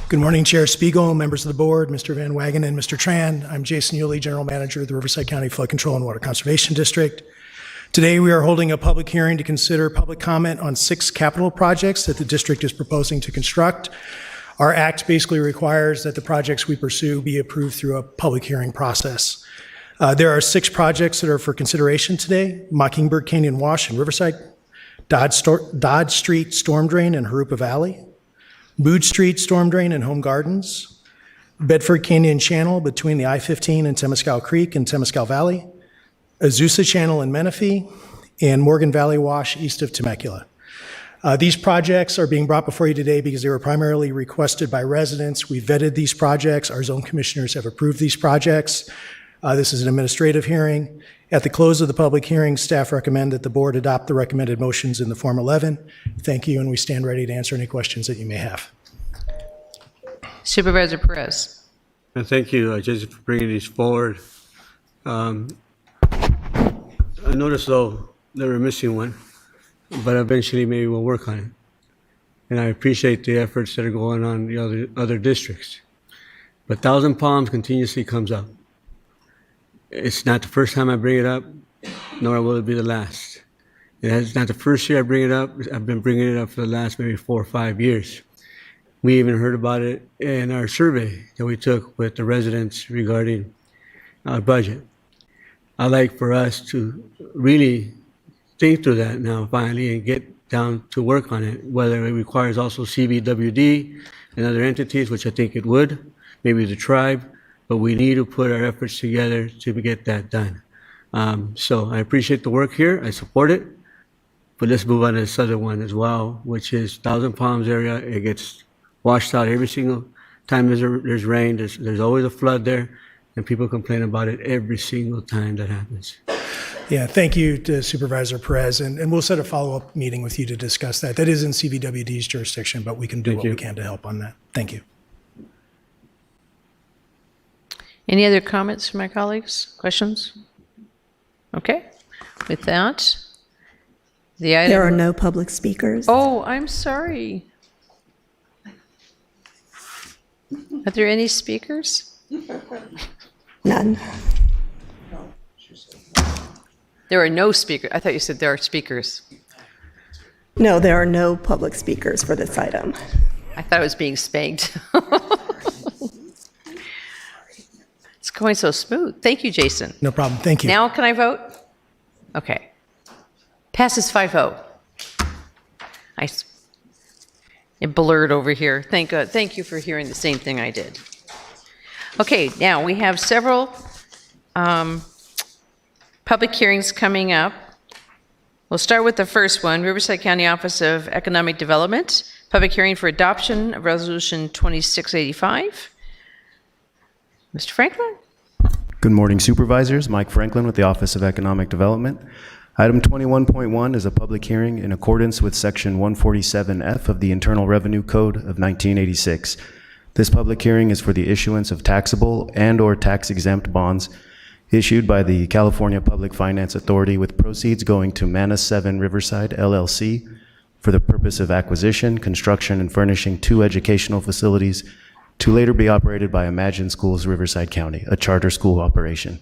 Good morning, Chair Spiegel, members of the board, Mr. Van Wagenen, and Mr. Tran. I'm Jason Yulee, General Manager of the Riverside County Flood Control and Water Conservation District. Today, we are holding a public hearing to consider public comment on 6 capital projects that the district is proposing to construct. Our act basically requires that the projects we pursue be approved through a public hearing process. There are 6 projects that are for consideration today: Mockingbird Canyon Wash in Riverside, Dodge Street Storm Drain in Harupa Valley, Mood Street Storm Drain in Home Gardens, Bedford Canyon Channel between the I-15 and Temescal Creek in Temescal Valley, Azusa Channel in Menifee, and Morgan Valley Wash east of Temecula. These projects are being brought before you today because they were primarily requested by residents. We vetted these projects. Our zone commissioners have approved these projects. This is an administrative hearing. At the close of the public hearing, staff recommend that the board adopt the recommended motions in the Form 11. Thank you, and we stand ready to answer any questions that you may have. Supervisor Perez. And thank you, Jason, for bringing these forward. I noticed, though, they were missing one, but eventually maybe we'll work on it. And I appreciate the efforts that are going on in the other districts. But Thousand Palms continuously comes up. It's not the first time I bring it up, nor will it be the last. It's not the first year I bring it up. I've been bringing it up for the last maybe 4 or 5 years. We even heard about it in our survey that we took with the residents regarding our budget. I'd like for us to really think through that now finally and get down to work on it, whether it requires also CBWD and other entities, which I think it would, maybe the tribe, but we need to put our efforts together to get that done. So I appreciate the work here. I support it, but let's move on to this other one as well, which is Thousand Palms area. It gets washed out every single time there's rain. There's always a flood there, and people complain about it every single time that happens. Yeah, thank you to Supervisor Perez, and we'll set a follow-up meeting with you to discuss that. That is in CVWD's jurisdiction, but we can do what we can to help on that. Thank you. Any other comments from my colleagues? Questions? Okay. With that, the item... There are no public speakers. Oh, I'm sorry. Are there any speakers? None. There are no speakers. I thought you said there are speakers. No, there are no public speakers for this item. I thought I was being spanked. It's going so smooth. Thank you, Jason. No problem. Thank you. Now can I vote? Okay. Passes 5-0. It blurred over here. Thank God. Thank you for hearing the same thing I did. Okay, now we have several public hearings coming up. We'll start with the first one, Riverside County Office of Economic Development, public hearing for adoption of Resolution 2685. Mr. Franklin? Good morning, Supervisors. Mike Franklin with the Office of Economic Development. Item 21.1 is a public hearing in accordance with Section 147F of the Internal Revenue Code of 1986. This public hearing is for the issuance of taxable and/or tax-exempt bonds issued by the California Public Finance Authority with proceeds going to Mana 7 Riverside, LLC, for the purpose of acquisition, construction, and furnishing 2 educational facilities to later be operated by Imagine Schools Riverside County, a charter school operation.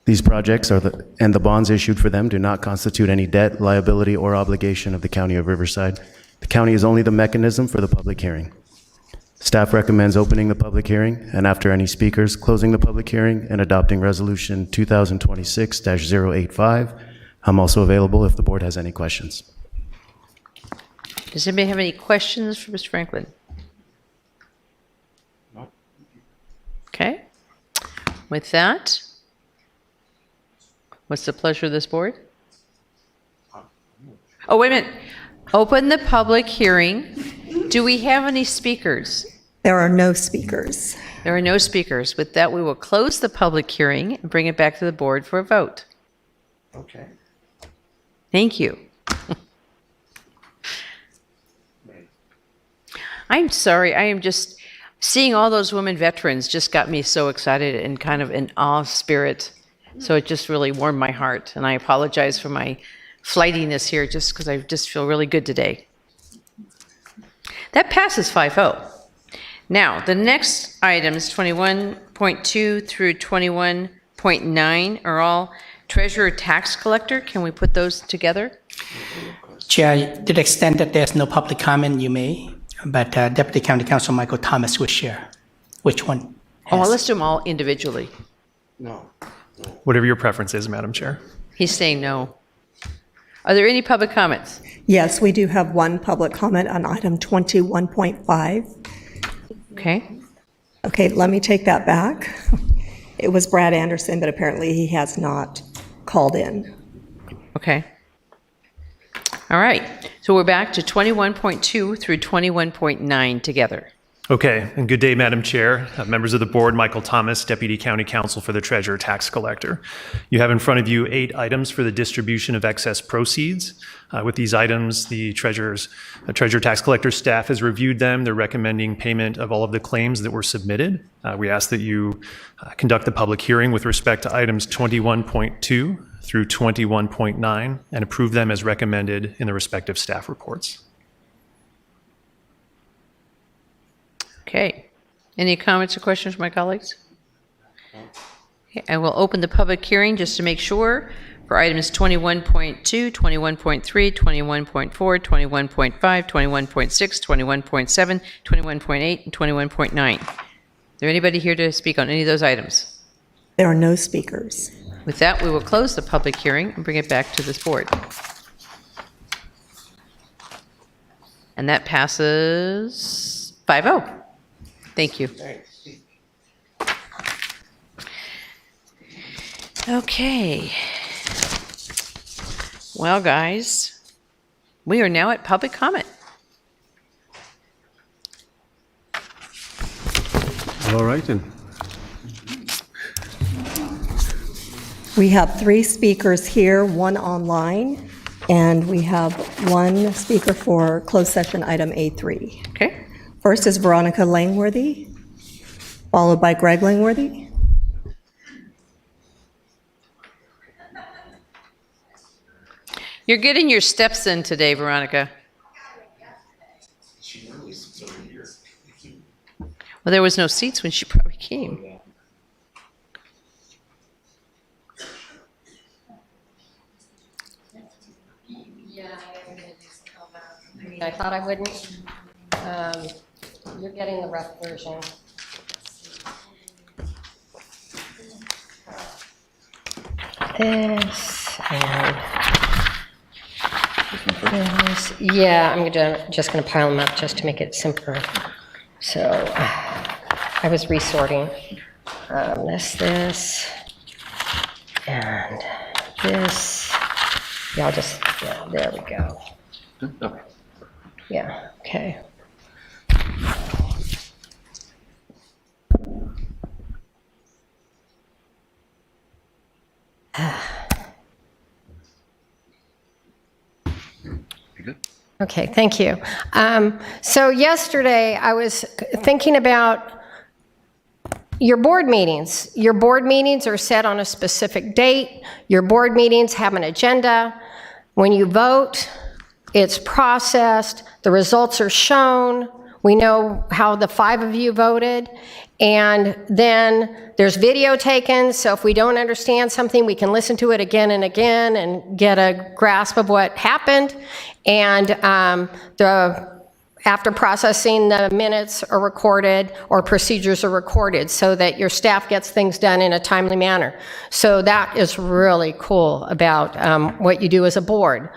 These projects and the bonds issued for them do not constitute any debt, liability, or obligation of the County of Riverside. The county is only the mechanism for the public hearing. Staff recommends opening the public hearing, and after any speakers, closing the public hearing and adopting Resolution 2026-085. I'm also available if the board has any questions. Does anybody have any questions for Mr. Franklin? Okay. With that, what's the pleasure of this board? Oh, wait a minute. Open the public hearing. Do we have any speakers? There are no speakers. There are no speakers. With that, we will close the public hearing and bring it back to the board for a vote. Okay. Thank you. I'm sorry. I am just seeing all those women veterans just got me so excited and kind of in awe spirit. So it just really warmed my heart. And I apologize for my flightiness here just because I just feel really good today. That passes 5-0. Now, the next items, 21.2 through 21.9, are all Treasurer tax collector, can we put those together? Chair, to the extent that there's no public comment, you may, but Deputy County Counsel Michael Thomas will share which one. Oh, let's do them all individually. No. Whatever your preference is, Madam Chair. He's saying no. Are there any public comments? Yes, we do have one public comment on item 21.5. Okay. Okay, let me take that back. It was Brad Anderson, but apparently he has not called in. Okay. All right. So we're back to 21.2 through 21.9 together. Okay, and good day, Madam Chair, members of the board, Michael Thomas, Deputy County Counsel for the Treasurer Tax Collector. You have in front of you 8 items for the distribution of excess proceeds. With these items, the Treasurer Tax Collector staff has reviewed them. They're recommending payment of all of the claims that were submitted. We ask that you conduct the public hearing with respect to items 21.2 through 21.9 and approve them as recommended in the respective staff reports. Okay. Any comments or questions from my colleagues? Okay, I will open the public hearing just to make sure for items 21.2, 21.3, 21.4, 21.5, 21.6, 21.7, 21.8, and 21.9. Is there anybody here to speak on any of those items? There are no speakers. With that, we will close the public hearing and bring it back to this board. And that passes 5-0. Thank you. Okay. Well, guys, we are now at public comment. All right then. We have 3 speakers here, 1 online, and we have 1 speaker for closed session item A3. Okay. First is Veronica Langworthy, followed by Greg Langworthy. You're getting your steps in today, Veronica. Well, there was no seats when she probably came. I thought I wouldn't. You're getting the rough version. This and this. Yeah, I'm just going to pile them up just to make it simpler. So I was resorting. This, and this. Yeah, I'll just, yeah, there we go. Okay. Yeah, okay. Okay, thank you. So yesterday I was thinking about your board meetings. Your board meetings are set on a specific date. Your board meetings have an agenda. When you vote, it's processed. The results are shown. We know how the 5 of you voted. And then there's video taken, so if we don't understand something, we can listen to it again and again and get a grasp of what happened. And after processing, the minutes are recorded or procedures are recorded so that your staff gets things done in a timely manner. So that is really cool about what you do as a board.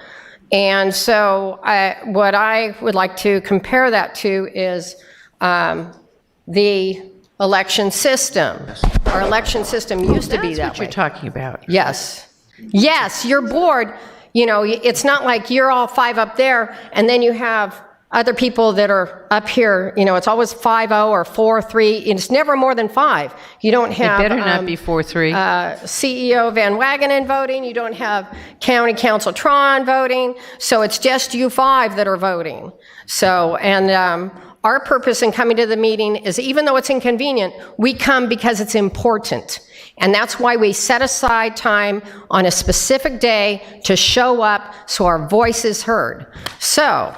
And so what I would like to compare that to is the election system. Our election system used to be that way. That's what you're talking about. Yes. Yes, your board, you know, it's not like you're all 5 up there and then you have other people that are up here. You know, it's always 5-0 or 4-3. It's never more than 5. You don't have... It better not be 4-3. CEO Van Wagenen voting. You don't have County Council Tron voting. So it's just you 5 that are voting. So, and our purpose in coming to the meeting is, even though it's inconvenient, we come because it's important. And that's why we set aside time on a specific day to show up so our voice is heard. So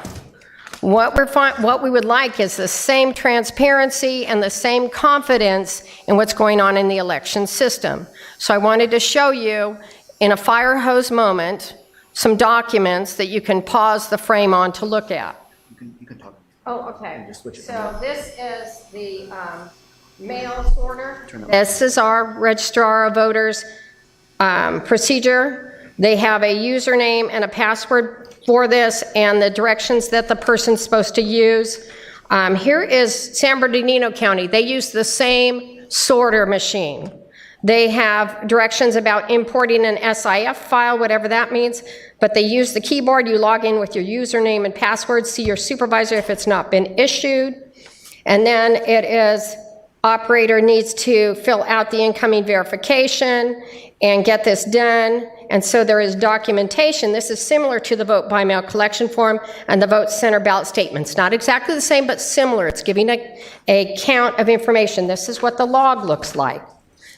what we would like is the same transparency and the same confidence in what's going on in the election system. So I wanted to show you in a fire hose moment, some documents that you can pause the frame on to look at. You can talk. Oh, okay. So this is the mail sorter. This is our registrar of voters procedure. They have a username and a password for this and the directions that the person's supposed to use. Here is San Bernardino County. They use the same sorter machine. They have directions about importing an SIF file, whatever that means, but they use the keyboard. You log in with your username and password, see your supervisor if it's not been issued, and then it is operator needs to fill out the incoming verification and get this done, and so there is documentation. This is similar to the vote by mail collection form and the vote center ballot statements. Not exactly the same, but similar. It's giving a count of information. This is what the log looks like.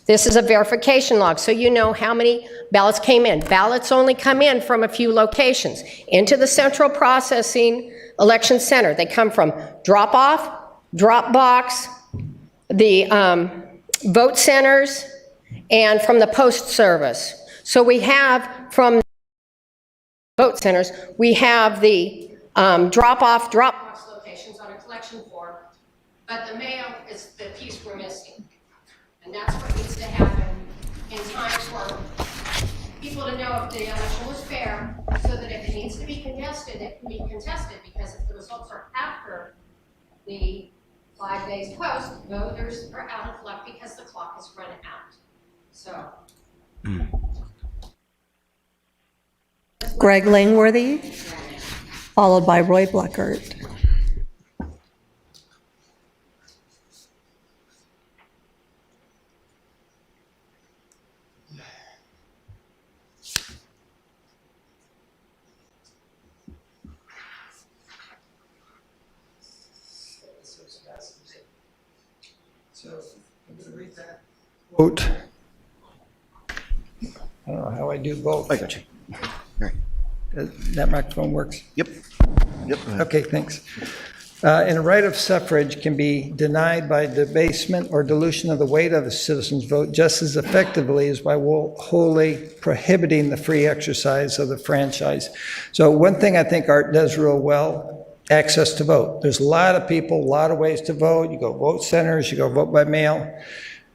This is a verification log, so you know how many ballots came in. Ballots only come in from a few locations. Into the central processing election center, they come from drop-off, drop-box, the vote centers, and from the post service. So we have from vote centers, we have the drop-off, drop-box locations on a collection form, but the mail is the piece we're missing. And that's what needs to happen in time for people to know if the election was fair, so that if it needs to be contested, it can be contested, because if the results are after the 5 days post, voters are out of luck because the clock is run out. So. Greg Langworthy, followed by Roy Bleckert. Vote. I don't know how I do both. I got you. All right. That microphone works? Yep. Yep. Okay, thanks. And a right of suffrage can be denied by debasement or dilution of the weight of a citizen's vote just as effectively as by wholly prohibiting the free exercise of the franchise. So one thing I think Art does real well, access to vote. There's a lot of people, a lot of ways to vote. You go vote centers, you go vote by mail.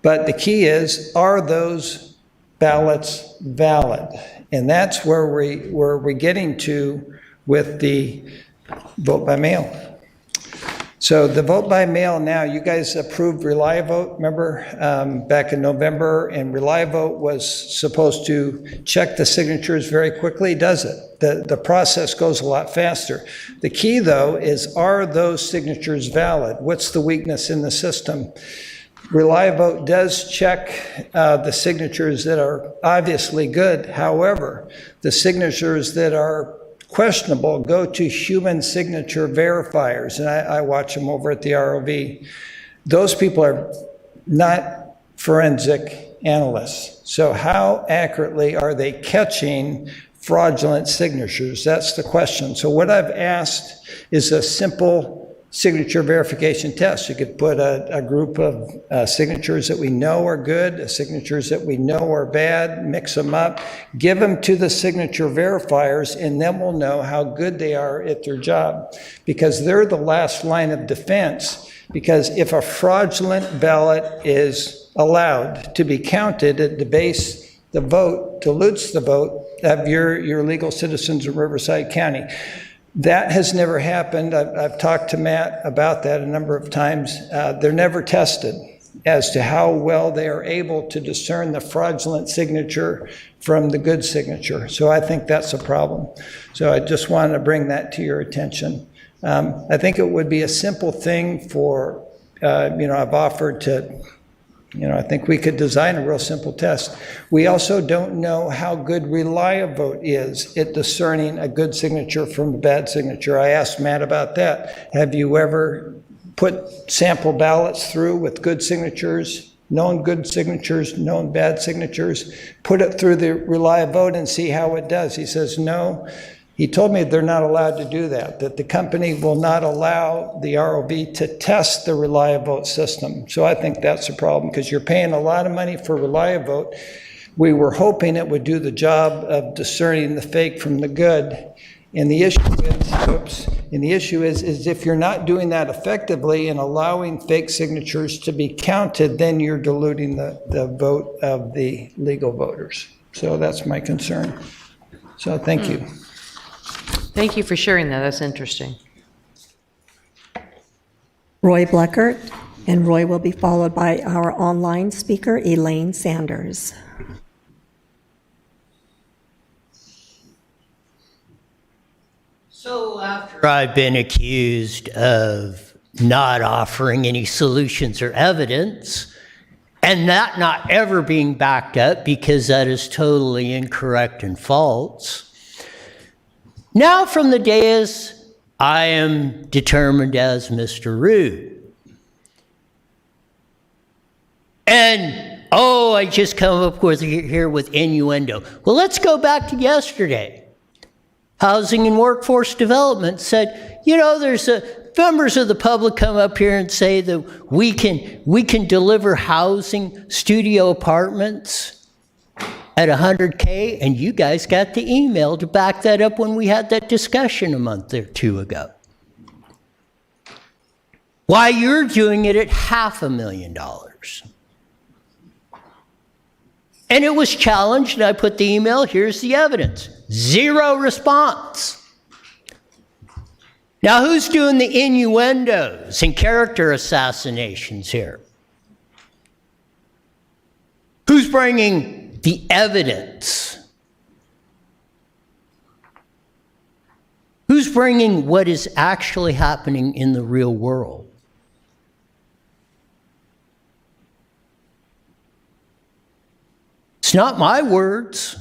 But the key is, are those ballots valid? And that's where we're getting to with the vote by mail. So the vote by mail now, you guys approved ReliVote, remember, back in November, and ReliVote was supposed to check the signatures very quickly. Does it? The process goes a lot faster. The key, though, is, are those signatures valid? What's the weakness in the system? ReliVote does check the signatures that are obviously good. However, the signatures that are questionable go to human signature verifiers, and I watch them over at the ROV. Those people are not forensic analysts. So how accurately are they catching fraudulent signatures? That's the question. So what I've asked is a simple signature verification test. You could put a group of signatures that we know are good, signatures that we know are bad, mix them up, give them to the signature verifiers, and then we'll know how good they are at their job. Because they're the last line of defense. Because if a fraudulent ballot is allowed to be counted, it debases the vote, dilutes the vote of your legal citizens in Riverside County. That has never happened. I've talked to Matt about that a number of times. They're never tested as to how well they are able to discern the fraudulent signature from the good signature. So I think that's a problem. So I just wanted to bring that to your attention. I think it would be a simple thing for, I've offered to, I think we could design a real simple test. We also don't know how good ReliVote is at discerning a good signature from a bad signature. I asked Matt about that. Have you ever put sample ballots through with good signatures, known good signatures, known bad signatures, put it through the ReliVote and see how it does? He says no. He told me they're not allowed to do that the company will not allow the ROV to test the ReliVote system. So I think that's a problem, because you're paying a lot of money for ReliVote. We were hoping it would do the job of discerning the fake from the good. And the issue is if you're not doing that effectively and allowing fake signatures to be counted, then you're diluting the vote of the legal voters. So that's my concern. So thank you. Thank you for sharing that. That's interesting. Roy Bleckert, and Roy will be followed by our online speaker, Elaine Sanders. So after I've been accused of not offering any solutions or evidence, and that not ever being backed up because that is totally incorrect and false, now from the dais, I am determined as Mr. Rude. And, I just come up here with innuendo. Well, let's go back to yesterday. Housing and Workforce Development said, there's members of the public come up here and say that we can deliver housing, studio apartments at $100K, and you guys got the email to back that up when we had that discussion a month or two ago. Why you're doing it at $500,000. And it was challenged, and I put the email, here's the evidence. 0 response. Now, who's doing the innuendos and character assassinations here? Who's bringing the evidence? Who's bringing what is actually happening in the real world? It's not my words.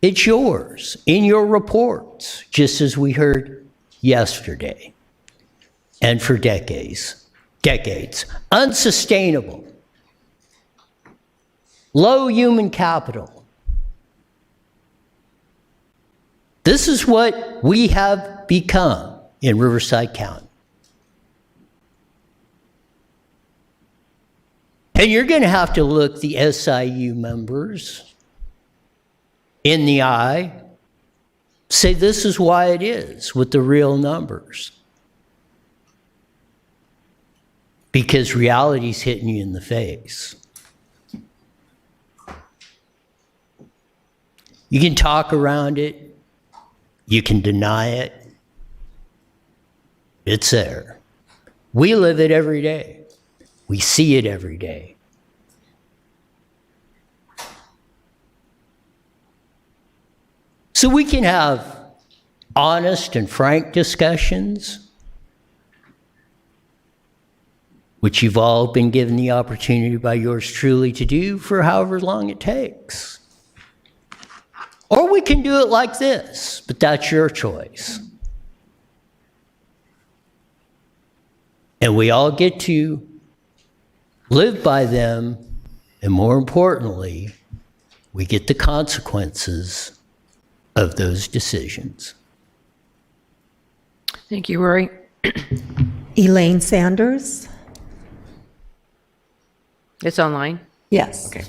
It's yours in your reports, just as we heard yesterday and for decades. Unsustainable. Low human capital. This is what we have become in Riverside County. And you're going to have to look the SIU members in the eye, say this is why it is with the real numbers. Because reality's hitting you in the face. You can talk around it, you can deny it. It's there. We live it every day. We see it every day. So we can have honest and frank discussions, which you've all been given the opportunity by yours truly to do for however long it takes. Or we can do it like this, but that's your choice. And we all get to live by them, and more importantly, we get the consequences of those decisions. Thank you, Rory. Elaine Sanders? It's online? Yes. Okay.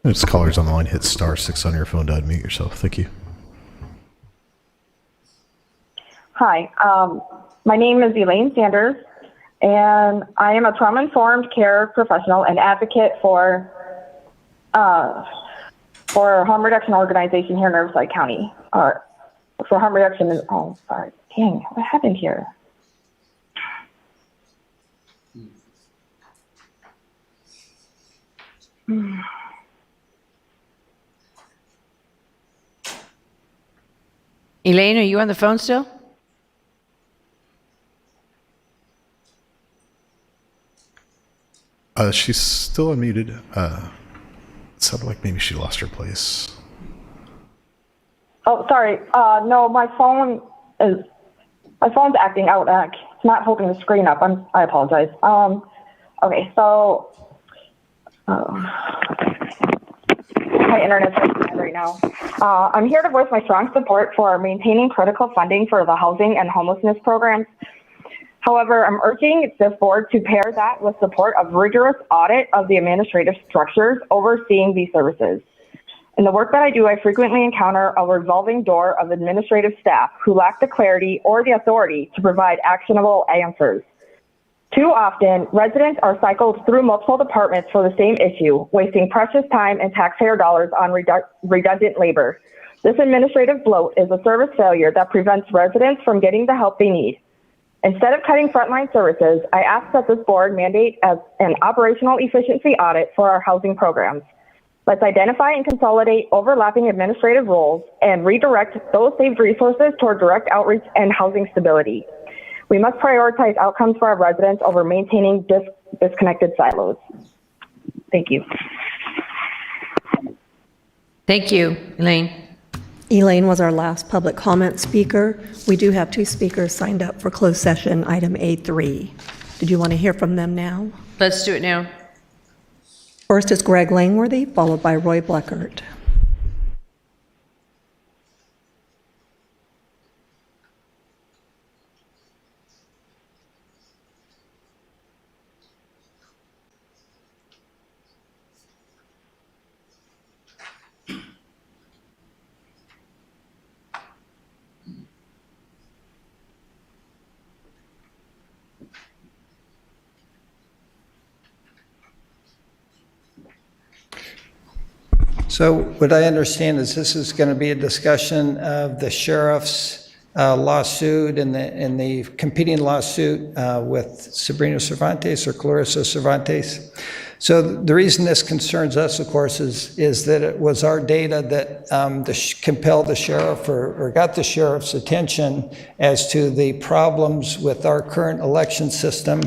It's callers on the line. Hit *6 on your phone to unmute yourself. Thank you. Hi, my name is Elaine Sanders, and I am a trauma-informed care professional and advocate for harm reduction organization here in Riverside County. For harm reduction, dang, what happened here? Elaine, are you on the phone still? She's still unmuted. It sounded like maybe she lost her place. Oh, sorry. No, my phone's acting out. It's not holding the screen up. I apologize. Okay, so my internet's bad right now. I'm here to voice my strong support for maintaining critical funding for the housing and homelessness programs. However, I'm urging this board to pair that with support of rigorous audit of the administrative structures overseeing these services. In the work that I do, I frequently encounter a revolving door of administrative staff who lack the clarity or the authority to provide actionable answers. Too often, residents are cycled through multiple departments for the same issue, wasting precious time and taxpayer dollars on redundant labor. This administrative bloat is a service failure that prevents residents from getting the help they need. Instead of cutting frontline services, I ask that this board mandate as an operational efficiency audit for our housing programs. Let's identify and consolidate overlapping administrative roles and redirect those saved resources toward direct outreach and housing stability. We must prioritize outcomes for our residents over maintaining disconnected silos. Thank you. Thank you, Elaine. Elaine was our last public comment speaker. We do have 2 speakers signed up for closed session, item A3. Did you want to hear from them now? Let's do it now. First is Greg Langworthy, followed by Roy Bleckert. So what I understand is this is going to be a discussion of the sheriff's lawsuit and the competing lawsuit with Sabrina Cervantes or Clarissa Cervantes. So the reason this concerns us, of course, is that it was our data that compelled the sheriff or got the sheriff's attention as to the problems with our current election system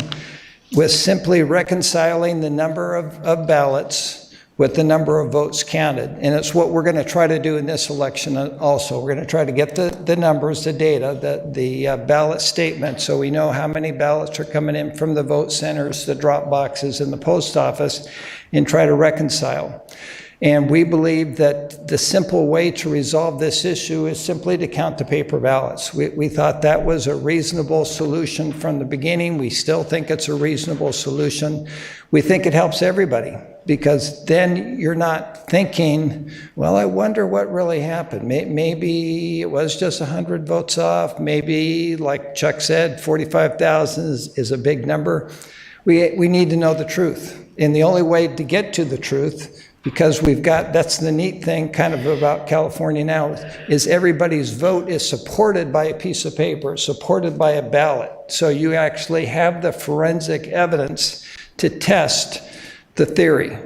with simply reconciling the number of ballots with the number of votes counted. And it's what we're going to try to do in this election also. We're going to try to get the numbers, the data, the ballot statement, so we know how many ballots are coming in from the vote centers, the drop boxes, and the post office, and try to reconcile. And we believe that the simple way to resolve this issue is simply to count the paper ballots. We thought that was a reasonable solution from the beginning. We still think it's a reasonable solution. We think it helps everybody, because then you're not thinking, well, I wonder what really happened. Maybe it was just 100 votes off. Maybe, like Chuck said, 45,000 is a big number. We need to know the truth. And the only way to get to the truth, because that's the neat thing kind of about California now, is everybody's vote is supported by a piece of paper, supported by a ballot. So you actually have the forensic evidence to test the theory.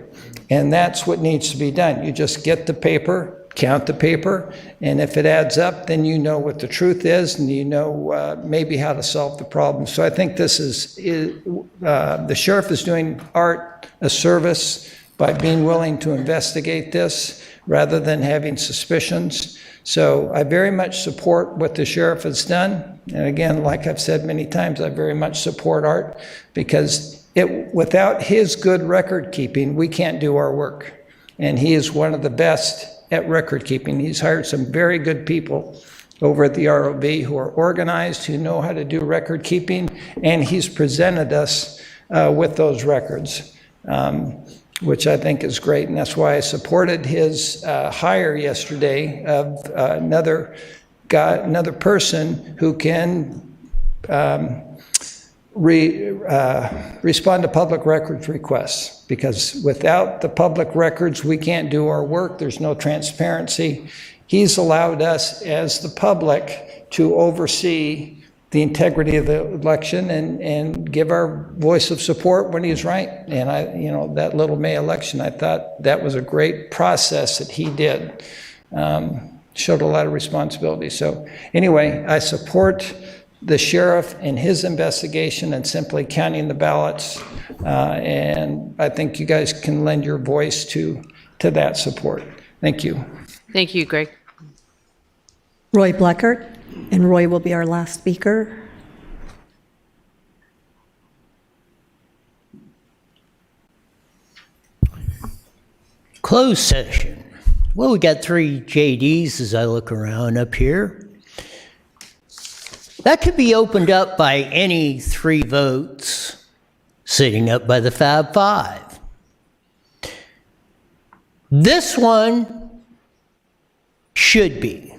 And that's what needs to be done. You just get the paper, count the paper, and if it adds up, then you know what the truth is, and you know maybe how to solve the problem. So I think this is the sheriff is doing Art a service by being willing to investigate this rather than having suspicions. So I very much support what the sheriff has done. And again, like I've said many times, I very much support Art, because without his good record keeping, we can't do our work. And he is one of the best at record keeping. He's hired some very good people over at the ROV who are organized, who know how to do record keeping, and he's presented us with those records, which I think is great. And that's why I supported his hire yesterday of another person who can respond to public records requests, because without the public records, we can't do our work. There's no transparency. He's allowed us as the public to oversee the integrity of the election and give our voice of support when he's right. And that little May election, I thought that was a great process that he did. Showed a lot of responsibility. So anyway, I support the sheriff in his investigation and simply counting the ballots. And I think you guys can lend your voice to that support. Thank you. Thank you, Greg. Roy Bleckert, and Roy will be our last speaker. Closed session. Well, we got 3 JDs as I look around up here. That could be opened up by any 3 votes sitting up by the Fab Five. This one should be.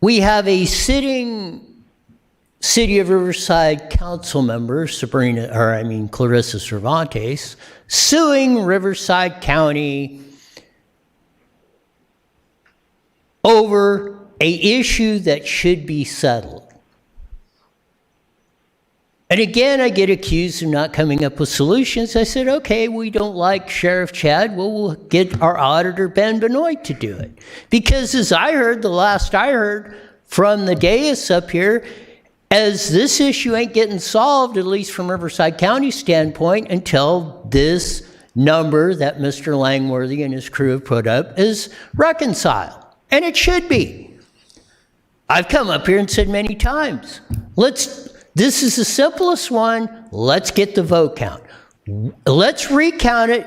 We have a sitting City of Riverside council member, Clarissa Cervantes, suing Riverside County over an issue that should be settled. And again, I get accused of not coming up with solutions. I said, okay, we don't like Sheriff Chad. Well, we'll get our auditor, Ben Benoit, to do it. Because as I heard, the last I heard from the dais up here, as this issue ain't getting solved, at least from Riverside County's standpoint, until this number that Mr. Langworthy and his crew have put up is reconciled. And it should be. I've come up here and said many times, this is the simplest one, let's get the vote count. Let's recount it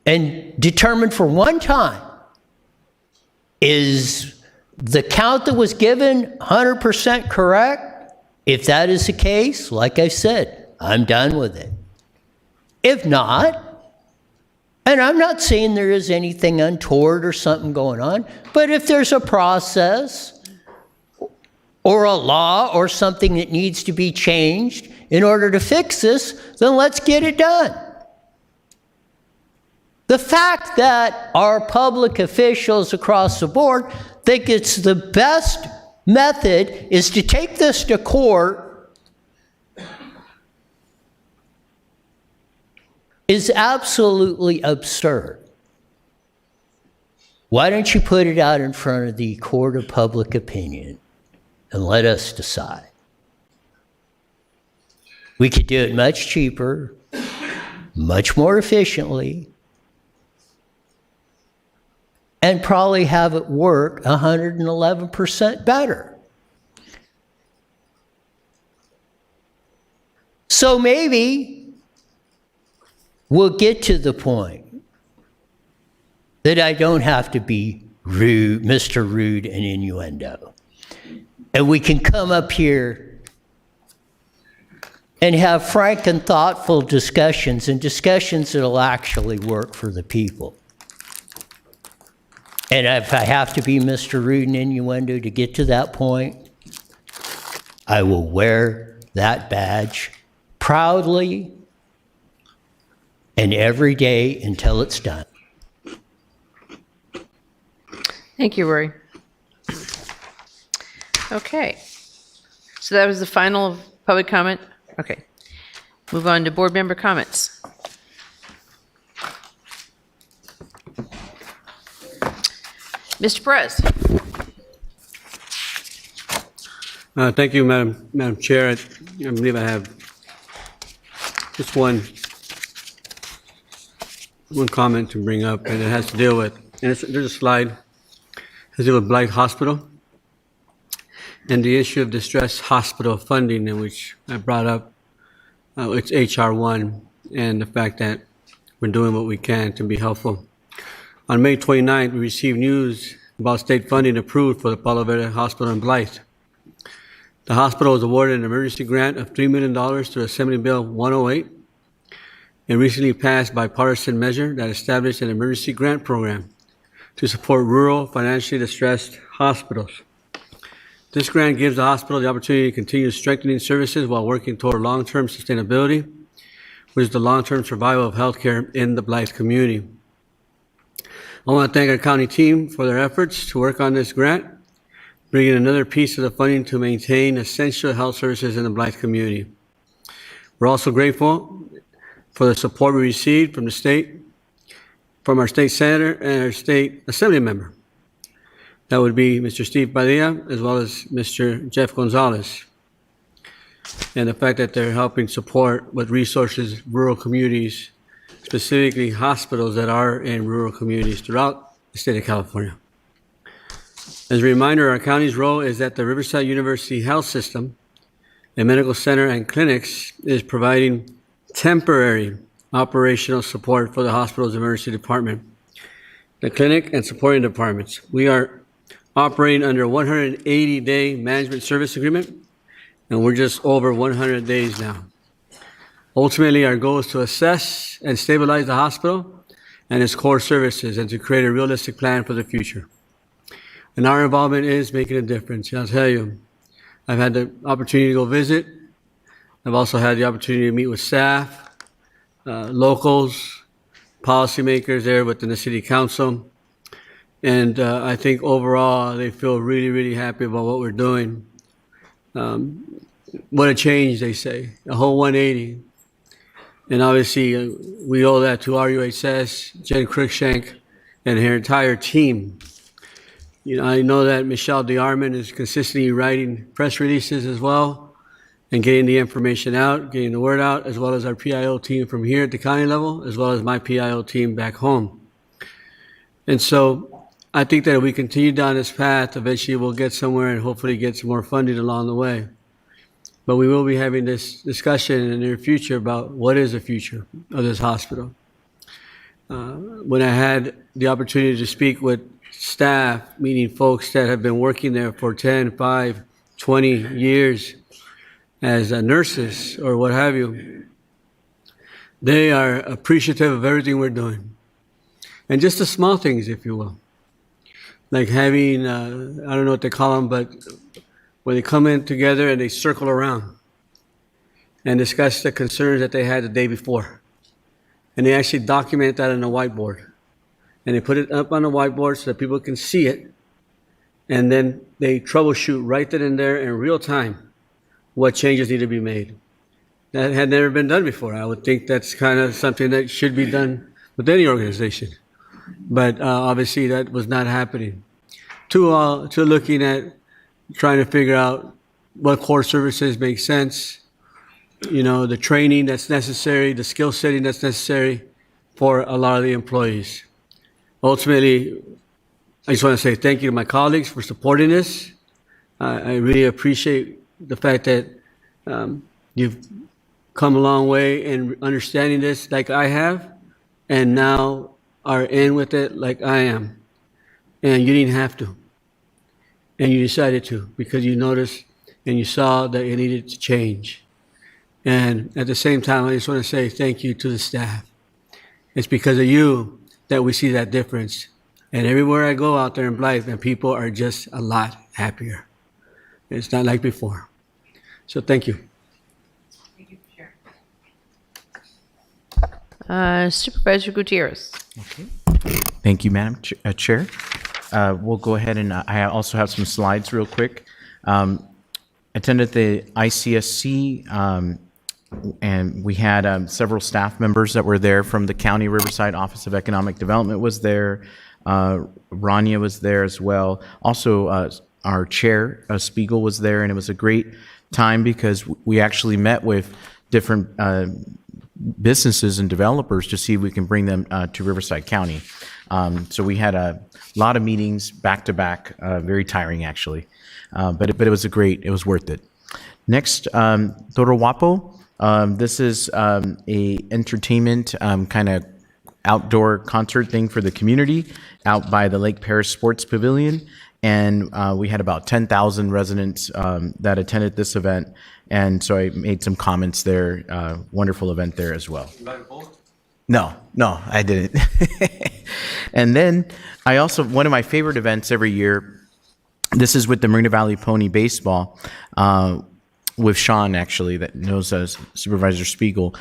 and determine for one time, is the count that was given 100% correct? If that is the case, like I said, I'm done with it. If not, and I'm not saying there is anything untoward or something going on, but if there's a process or a law or something that needs to be changed in order to fix this, then let's get it done. The fact that our public officials across the board think it's the best method is to take this to court is absolutely absurd. Why don't you put it out in front of the court of public opinion and let us decide? We could do it much cheaper, much more efficiently, and probably have it work 111% better. So maybe we'll get to the point that I don't have to be rude, Mr. Rude and innuendo. And we can come up here and have frank and thoughtful discussions, and discussions that will actually work for the people. And if I have to be Mr. Rude and innuendo to get to that point, I will wear that badge proudly and every day until it's done. Thank you, Rory. Okay. So that was the final public comment? Okay. Move on to board member comments. Mr. Perez. Thank you, Madam Chair. I believe I have just one comment to bring up, and it has to deal with, and there's a slide, has to deal with Blythe Hospital and the issue of distressed hospital funding, in which I brought up it's HR1 and the fact that we're doing what we can to be helpful. On May 29th, we received news about state funding approved for the Palo Verde Hospital in Blythe. The hospital was awarded an emergency grant of $3 million through Assembly Bill 108, and recently passed bipartisan measure that established an emergency grant program to support rural, financially distressed hospitals. This grant gives the hospital the opportunity to continue strengthening services while working toward long-term sustainability, which is the long-term survival of healthcare in the Blythe community. I want to thank our county team for their efforts to work on this grant, bringing another piece of the funding to maintain essential health services in the Blythe community. We're also grateful for the support we received from the state, from our state senator and our state assembly member. That would be Mr. Steve Padilla, as well as Mr. Jeff Gonzalez. And the fact that they're helping support with resources rural communities, specifically hospitals that are in rural communities throughout the state of California. As a reminder, our county's role is that the Riverside University Health System, a medical center and clinics, is providing temporary operational support for the hospital's emergency department, the clinic, and supporting departments. We are operating under a 180-day management service agreement, and we're just over 100 days now. Ultimately, our goal is to assess and stabilize the hospital and its core services and to create a realistic plan for the future. And our involvement is making a difference. I'll tell you, I've had the opportunity to go visit. I've also had the opportunity to meet with staff, locals, policymakers there within the city council. And I think overall they feel really, really happy about what we're doing. What a change, they say, a whole 180. And obviously we owe that to RUHS, Jen Cruikshank, and her entire team. You know, I know that Michelle DeArmond is consistently writing press releases as well and getting the information out, getting the word out, as well as our PIO team from here at the county level, as well as my PIO team back home. And so I think that if we continue down this path, eventually we'll get somewhere and hopefully get some more funding along the way. But we will be having this discussion in the near future about what is the future of this hospital. When I had the opportunity to speak with staff, meaning folks that have been working there for 10, 5, 20 years as nurses or what have you, they are appreciative of everything we're doing. And just the small things, if you will. Like having, I don't know what they call them, but when they come in together and they circle around and discuss the concerns that they had the day before. And they actually document that on a whiteboard. And they put it up on a whiteboard so that people can see it. And then they troubleshoot right then and there in real time what changes need to be made. That had never been done before. I would think that's kind of something that should be done with any organization. But obviously that was not happening. To looking at trying to figure out what core services make sense, you know, the training that's necessary, the skill setting that's necessary for a lot of the employees. Ultimately, I just want to say thank you to my colleagues for supporting this. I really appreciate the fact that you've come a long way in understanding this like I have, and now are in with it like I am. And you didn't have to. And you decided to because you noticed and you saw that it needed to change. And at the same time, I just want to say thank you to the staff. It's because of you that we see that difference. And everywhere I go out there in Blythe, and people are just a lot happier. It's not like before. So thank you. Supervisor Gutierrez. Okay. Thank you, Madam Chair. We'll go ahead and I also have some slides real quick. Attended the ICSC and we had several staff members that were there from the County Riverside Office of Economic Development was there. Rania was there as well. Also, our chair, Spiegel, was there, and it was a great time because we actually met with different businesses and developers to see if we can bring them to Riverside County. So we had a lot of meetings back to back, very tiring actually, but it was it was worth it. Next, Toro Guapo. This is a entertainment kind of outdoor concert thing for the community out by the Lake Paris Sports Pavilion. And we had about 10,000 residents that attended this event. And so I made some comments there. Wonderful event there as well. No, I didn't. And then I also, one of my favorite events every year, this is with the Marina Valley Pony Baseball, with Sean actually, that knows us, Supervisor Spiegel.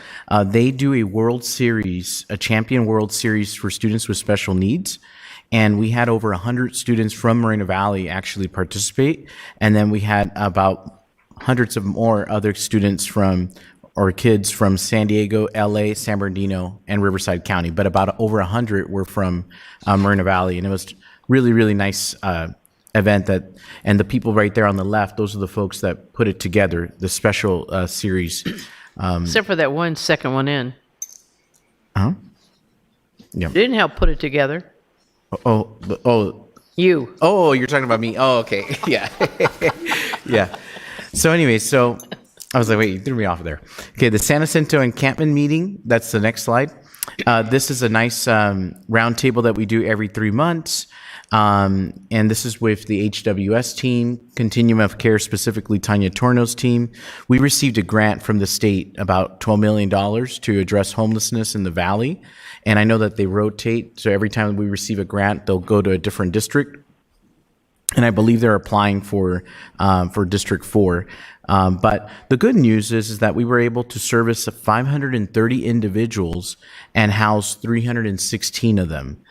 They do a World Series, a Champion World Series for students with special needs. And we had over 100 students from Marina Valley actually participate. And then we had about hundreds of more other students from, or kids from San Diego, LA, San Bernardino, and Riverside County. But about over 100 were from Marina Valley. And it was really, really nice event that, and the people right there on the left, those are the folks that put it together, the special series. Except for that second one in. Huh? Yeah. Didn't help put it together. Oh. You. Oh, you're talking about me. Oh, okay. Yeah. Yeah. So anyway, so I was like, wait, you threw me off there. Okay, the San Jacinto Encampment Meeting, that's the next slide. This is a nice round table that we do every 3 months. And this is with the HWS team, Continuum of Care, specifically Tanya Torno's team. We received a grant from the state, about $12 million, to address homelessness in the Valley. And I know that they rotate, so every time we receive a grant, they'll go to a different district. And I believe they're applying for District 4. But the good news is that we were able to service 530 individuals and house 316 of them.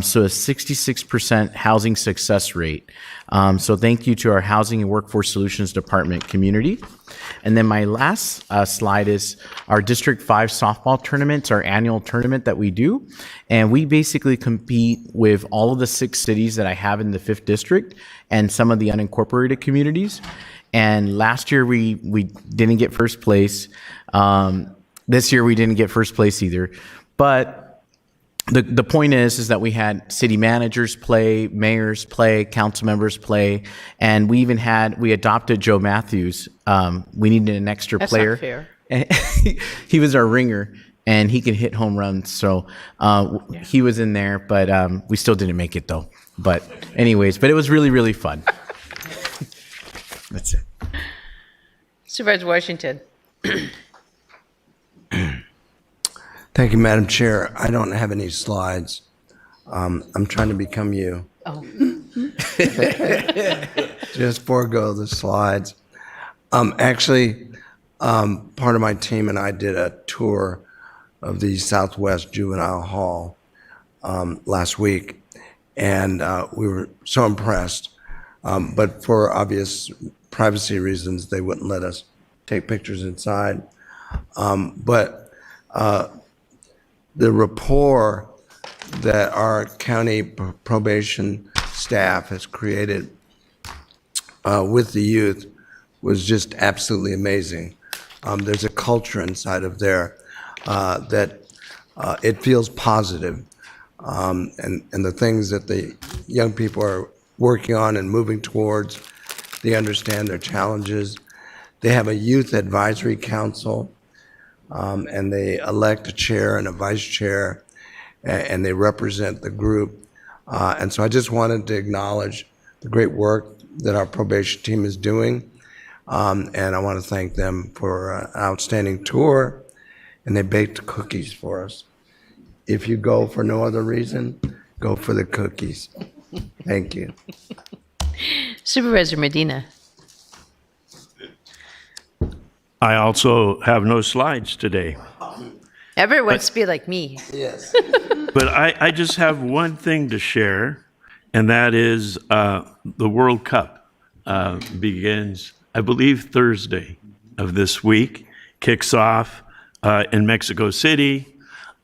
So a 66% housing success rate. So thank you to our Housing and Workforce Solutions Department community. And then my last slide is our District 5 softball tournament. It's our annual tournament that we do. And we basically compete with all of the 6 cities that I have in the 5th district and some of the unincorporated communities. And last year we didn't get first place. This year we didn't get first place either. But the point is that we had city managers play, mayors play, council members play, and we adopted Joe Matthews. We needed an extra player. That's not fair. He was our ringer, and he can hit home runs. So he was in there, but we still didn't make it though. But anyways, it was really, really fun. That's it. Supervisor Washington. Thank you, Madam Chair. I don't have any slides. I'm trying to become you. Oh. Just forego the slides. Actually, part of my team and I did a tour of the Southwest Juvenile Hall last week, and we were so impressed. But for obvious privacy reasons, they wouldn't let us take pictures inside. But the rapport that our county probation staff has created with the youth was just absolutely amazing. There's a culture inside of there that it feels positive. And the things that the young people are working on and moving towards, they understand their challenges. They have a youth advisory council, and they elect a chair and a vice chair, and they represent the group. And so I just wanted to acknowledge the great work that our probation team is doing. And I want to thank them for an outstanding tour, and they baked cookies for us. If you go for no other reason, go for the cookies. Thank you. Supervisor Medina. I also have no slides today. Everyone wants to be like me. Yes. But I just have one thing to share, and that is the World Cup begins, I believe, Thursday of this week, kicks off in Mexico City,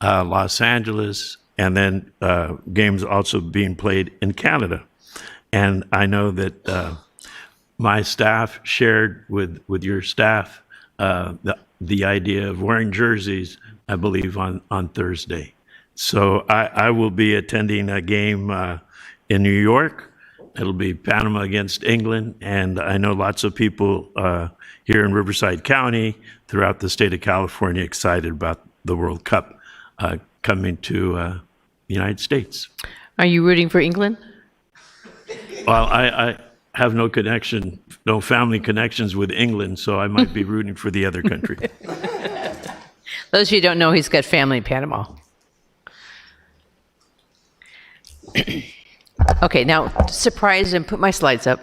Los Angeles, and then games also being played in Canada. And I know that my staff shared with your staff the idea of wearing jerseys, I believe, on Thursday. So I will be attending a game in New York. It'll be Panama against England, and I know lots of people here in Riverside County, throughout the state of California, excited about the World Cup coming to the United States. Are you rooting for England? Well, I have no connection, no family connections with England, so I might be rooting for the other country. Those of you who don't know, he's got family in Panama. Okay, now surprise and put my slides up.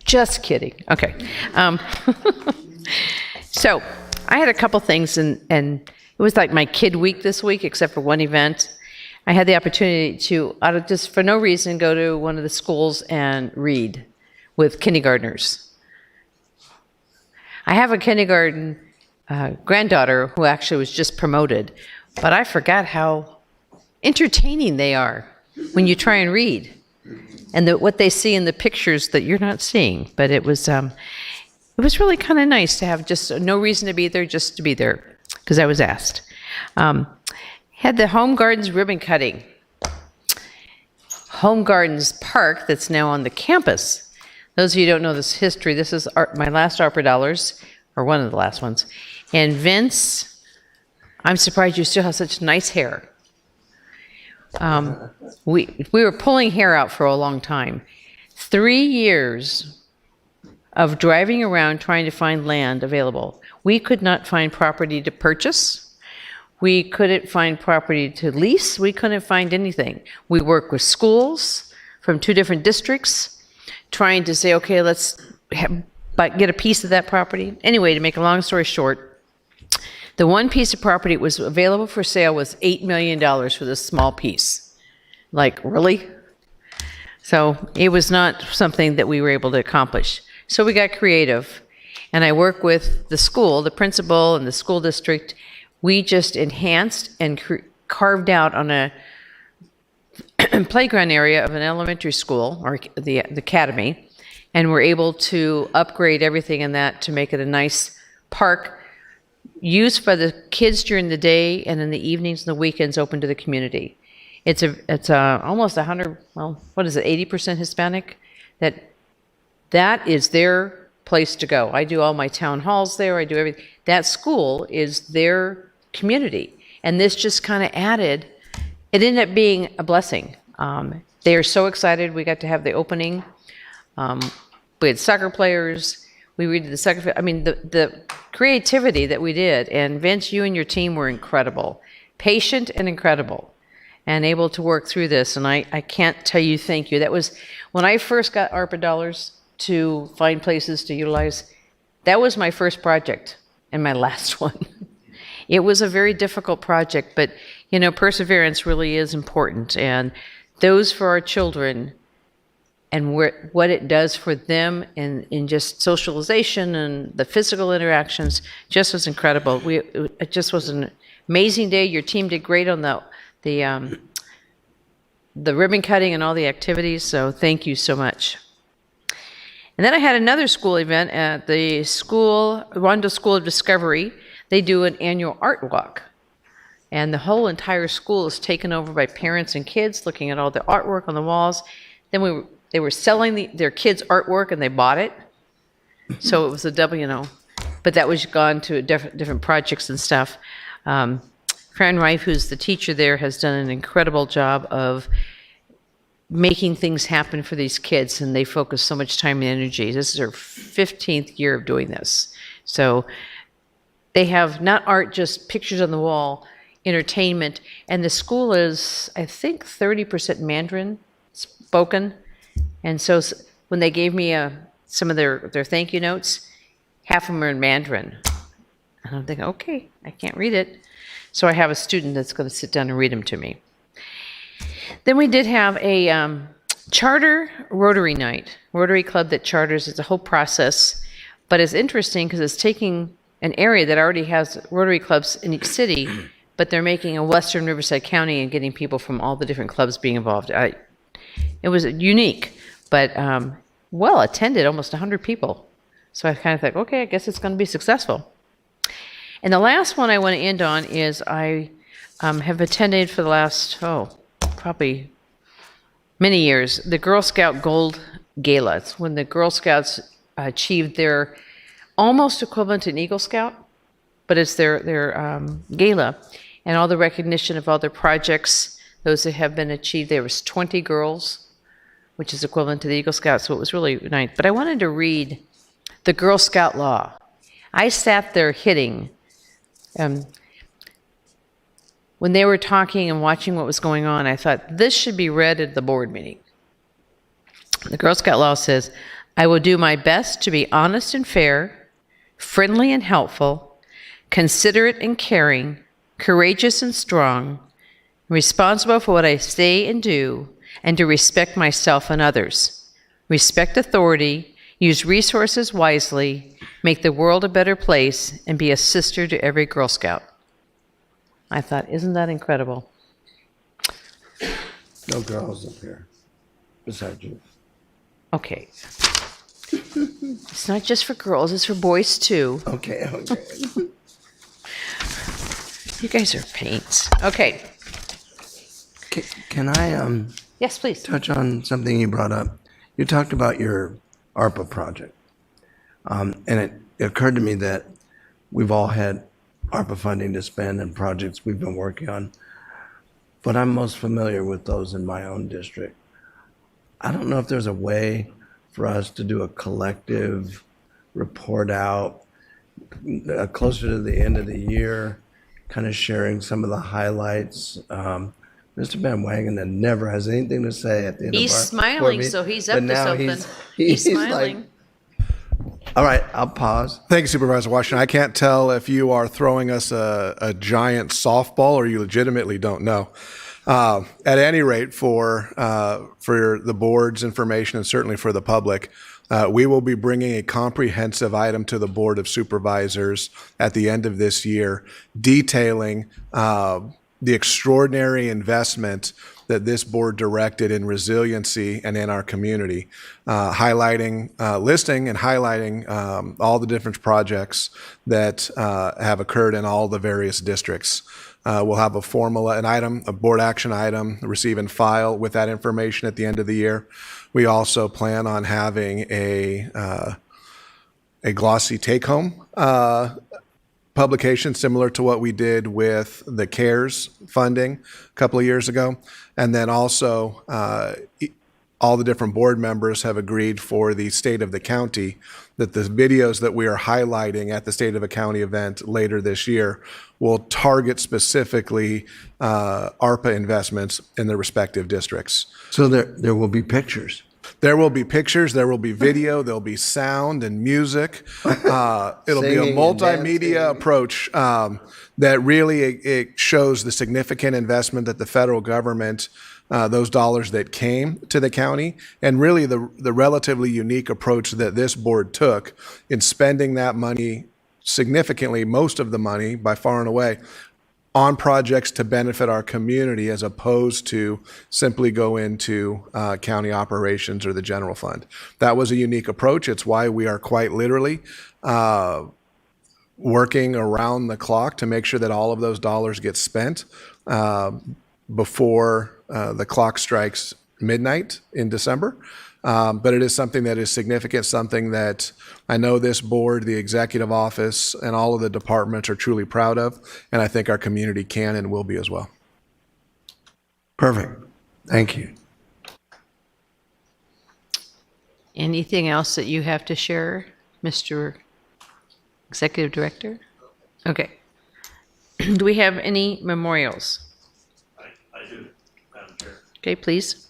Just kidding. Okay. So I had a couple things, and it was like my kid week this week, except for one event. I had the opportunity to, out of just for no reason, go to one of the schools and read with kindergartners. I have a kindergarten granddaughter who actually was just promoted, but I forgot how entertaining they are when you try and read, and what they see in the pictures that you're not seeing. But it was really kind of nice to have just no reason to be there, just to be there, because I was asked. Had the Home Gardens ribbon cutting. Home Gardens Park, that's now on the campus. Those of you who don't know this history, this is my last ARPA dollars, or one of the last ones. And Vince, I'm surprised you still have such nice hair. We were pulling hair out for a long time. 3 years of driving around trying to find land available. We could not find property to purchase. We couldn't find property to lease. We couldn't find anything. We worked with schools from 2 different districts, trying to say, okay, let's get a piece of that property. Anyway, to make a long story short, the one piece of property that was available for sale was $8 million for this small piece. Like, really? So it was not something that we were able to accomplish. So we got creative, and I work with the school, the principal and the school district. We just enhanced and carved out on a playground area of an elementary school, or the academy, and we're able to upgrade everything in that to make it a nice park used by the kids during the day, and in the evenings and the weekends open to the community. It's almost 100, well, what is it, 80% Hispanic? That is their place to go. I do all my town halls there, I do everything. That school is their community. And this just kind of added, it ended up being a blessing. They are so excited. We got to have the opening. We had soccer players. We redid the soccer, the creativity that we did. And Vince, you and your team were incredible. Patient and incredible. And able to work through this. And I can't tell you thank you. That was, when I first got ARPA dollars to find places to utilize, that was my first project and my last one. It was a very difficult project, but perseverance really is important. And those for our children and what it does for them in just socialization and the physical interactions just was incredible. It just was an amazing day. Your team did great on the ribbon cutting and all the activities, so thank you so much. And then I had another school event at the Rondo School of Discovery. They do an annual art walk, and the whole entire school is taken over by parents and kids looking at all the artwork on the walls. Then they were selling their kids' artwork, and they bought it, so it was a double, but that was gone to different projects and stuff. Fran Reif, who's the teacher there, has done an incredible job of making things happen for these kids, and they focus so much time and energy. This is her 15th year of doing this. So they have not art, just pictures on the wall, entertainment, and the school is, I think, 30% Mandarin spoken. And so when they gave me some of their thank you notes, half of them are in Mandarin. And I'm thinking, okay, I can't read it. So I have a student that's going to sit down and read them to me. Then we did have a charter Rotary night, Rotary Club that charters. It's a whole process, but it's interesting because it's taking an area that already has Rotary clubs in each city, but they're making a Western Riverside County and getting people from all the different clubs being involved. It was unique, but well attended, almost 100 people. So I kind of thought, okay, I guess it's going to be successful. And the last one I want to end on is I have attended for the last, probably many years, the Girl Scout Gold Gala. It's when the Girl Scouts achieved their almost equivalent to an Eagle Scout, but it's their gala, and all the recognition of all their projects, those that have been achieved. There was 20 girls, which is equivalent to the Eagle Scout, so it was really nice. But I wanted to read the Girl Scout law. I sat there hitting. When they were talking and watching what was going on, I thought, this should be read at the board meeting. The Girl Scout law says, I will do my best to be honest and fair, friendly and helpful, considerate and caring, courageous and strong, responsible for what I say and do, and to respect myself and others. Respect authority, use resources wisely, make the world a better place, and be a sister to every Girl Scout. I thought, isn't that incredible? No girls up here besides you. Okay. It's not just for girls, it's for boys too. Okay. You guys are paints. Okay. Can I Yes, please. touch on something you brought up? You talked about your ARPA project. And it occurred to me that we've all had ARPA funding to spend and projects we've been working on. but I'm most familiar with those in my own district. I don't know if there's a way for us to do a collective report out closer to the end of the year, kind of sharing some of the highlights. Mr. Van Wagenen never has anything to say at the end He's of our smiling, board meeting, so he's but up to now something. He's smiling. like, all right, I'll pause. Thank you, Supervisor Washington. I can't tell if you are throwing us a giant softball or you legitimately don't know. At any rate, for the board's information and certainly for the public, we will be bringing a comprehensive item to the Board of Supervisors at the end of this year detailing the extraordinary investment that this board directed in resiliency and in our community, listing and highlighting all the different projects that have occurred in all the various districts. We'll have a board action item, receive and file with that information at the end of the year. We also plan on having a glossy take-home publication similar to what we did with the CARES funding a couple of years ago. And then also all the different board members have agreed for the State of the County that the videos that we are highlighting at the State of the County event later this year will target specifically ARPA investments in the respective districts. So there will be pictures. There will be pictures, there will be video, there'll be sound and music. It'll be a multimedia approach that really it shows the significant investment that the federal government, those dollars that came to the county, and really the relatively unique approach that this board took in spending that money significantly, most of the money by far and away, on projects to benefit our community as opposed to simply go into county operations or the general fund. That was a unique approach. It's why we are quite literally working around the clock to make sure that all of those dollars get spent before the clock strikes midnight in December. But it is something that is significant, something that I know this board, the executive office, and all of the departments are truly proud of, and I think our community can and will be as well. Perfect. Thank you. Anything else that you have to share, Mr. Executive Director? Okay. Do we have any memorials? I do, Madam Chair. Okay, please.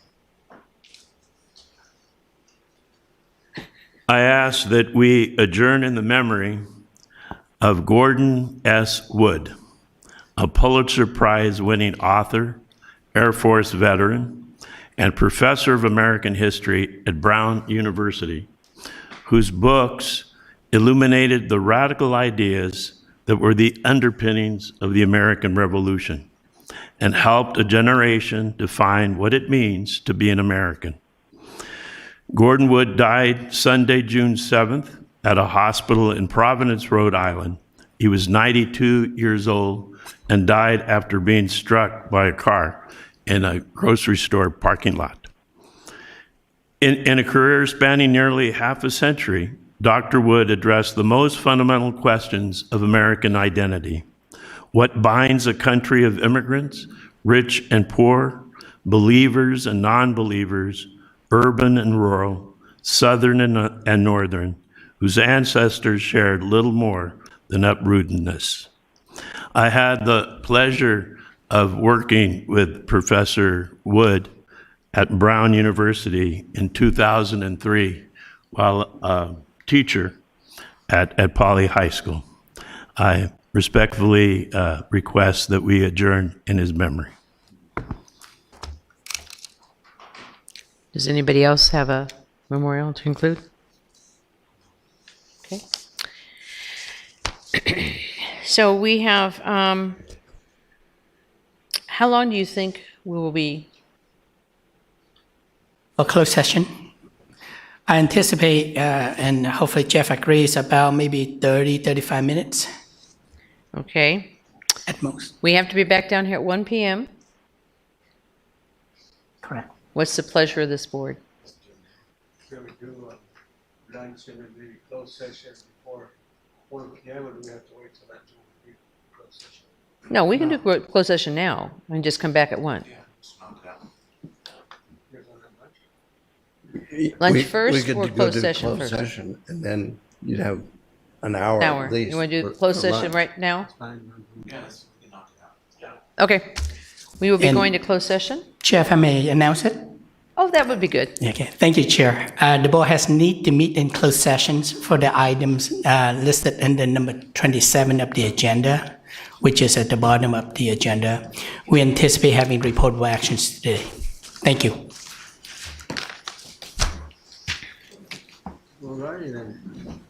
I ask that we adjourn in the memory of Gordon S. Wood, a Pulitzer Prize-winning author, Air Force veteran, and professor of American history at Brown University, whose books illuminated the radical ideas that were the underpinnings of the American Revolution and helped a generation define what it means to be an American. Gordon Wood died Sunday, June 7th at a hospital in Providence, Rhode Island. He was 92 years old and died after being struck by a car in a grocery store parking lot. In a career spanning nearly half a century, Dr. Wood addressed the most fundamental questions of American identity. What binds a country of immigrants, rich and poor, believers and non-believers, urban and rural, southern and northern, whose ancestors shared little more than uprootedness. I had the pleasure of working with Professor Wood at Brown University in 2003 while a teacher at Poly High School. I respectfully request that we adjourn in his memory. Does anybody else have a memorial to include? Okay. So we have, how long do you think we will be? A closed session. I anticipate, and hopefully Jeff agrees, about maybe 30, 35 minutes Okay. at most. We have to be back down here at 1 p.m. Correct. What's the pleasure of this board? Can we do lunch and then maybe closed session before 4 p.m. or do we have to wait till that to be closed session? No, we can do closed session now and just come back at 1. Lunch We first could or go closed to session closed first? session, and then you'd have an hour Hour. at least. You want to do for- closed for session lunch. right now? Okay. We will be And- going to closed session. Chair, if I may announce it? Oh, that would be good. Okay, thank you, Chair. The board has need to meet in closed sessions for the items listed in the number 27 of the agenda, which is at the bottom of the agenda. We anticipate having reportable actions today. Thank you. Alrighty then.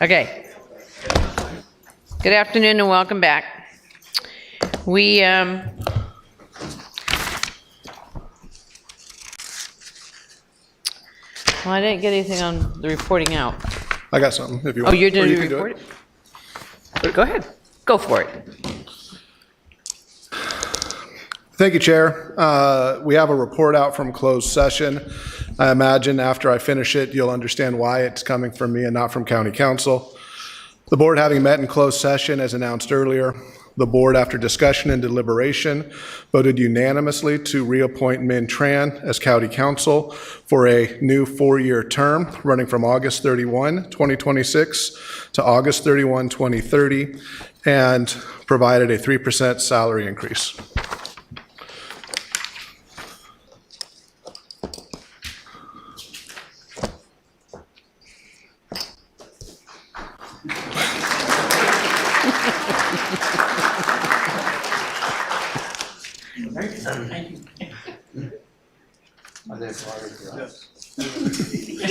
Okay. Good afternoon and welcome back. Well, I didn't get anything on the reporting out. I got something if you Oh, want. you're Or doing you the can do report? it. Go ahead. Go for it. Thank you, Chair. We have a report out from closed session. I imagine after I finish it, you'll understand why it's coming from me and not from County Council. The board having met in closed session, as announced earlier, the board, after discussion and deliberation, voted unanimously to reappoint Min Tran as County Council for a new 4-year term running from August 31, 2026 to August 31, 2030, and provided a 3% salary increase.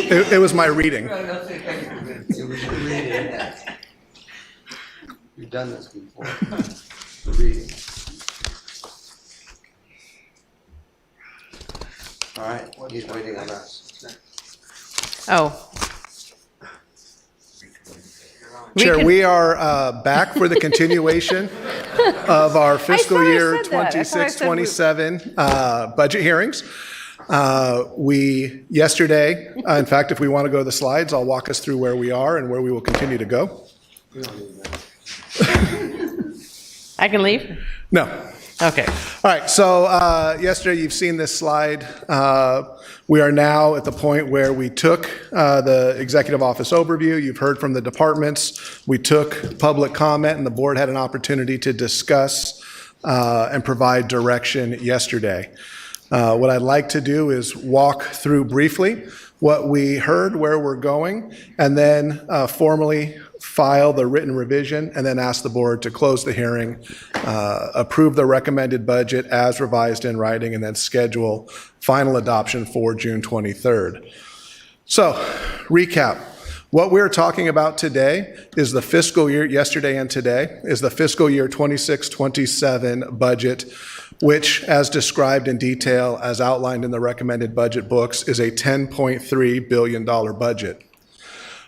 It was my reading. You've done this before. The reading. All right, he's waiting on us. Oh. Chair, we are back for the continuation of our fiscal year 26-27 budget hearings. We yesterday, in fact, if we want to go to the slides, I'll walk us through where we are and where we will continue to go. I can leave? No. Okay. All right, so yesterday you've seen this slide. We are now at the point where we took the executive office overview. You've heard from the departments. We took public comment and the board had an opportunity to discuss and provide direction yesterday. What I'd like to do is walk through briefly what we heard, where we're going, and then formally file the written revision, and then ask the board to close the hearing, approve the recommended budget as revised in writing, and then schedule final adoption for June 23rd. So, recap. What we're talking about today is the fiscal year, yesterday and today, is the fiscal year 26-27 budget, which, as described in detail, as outlined in the recommended budget books, is a $10.3 billion budget.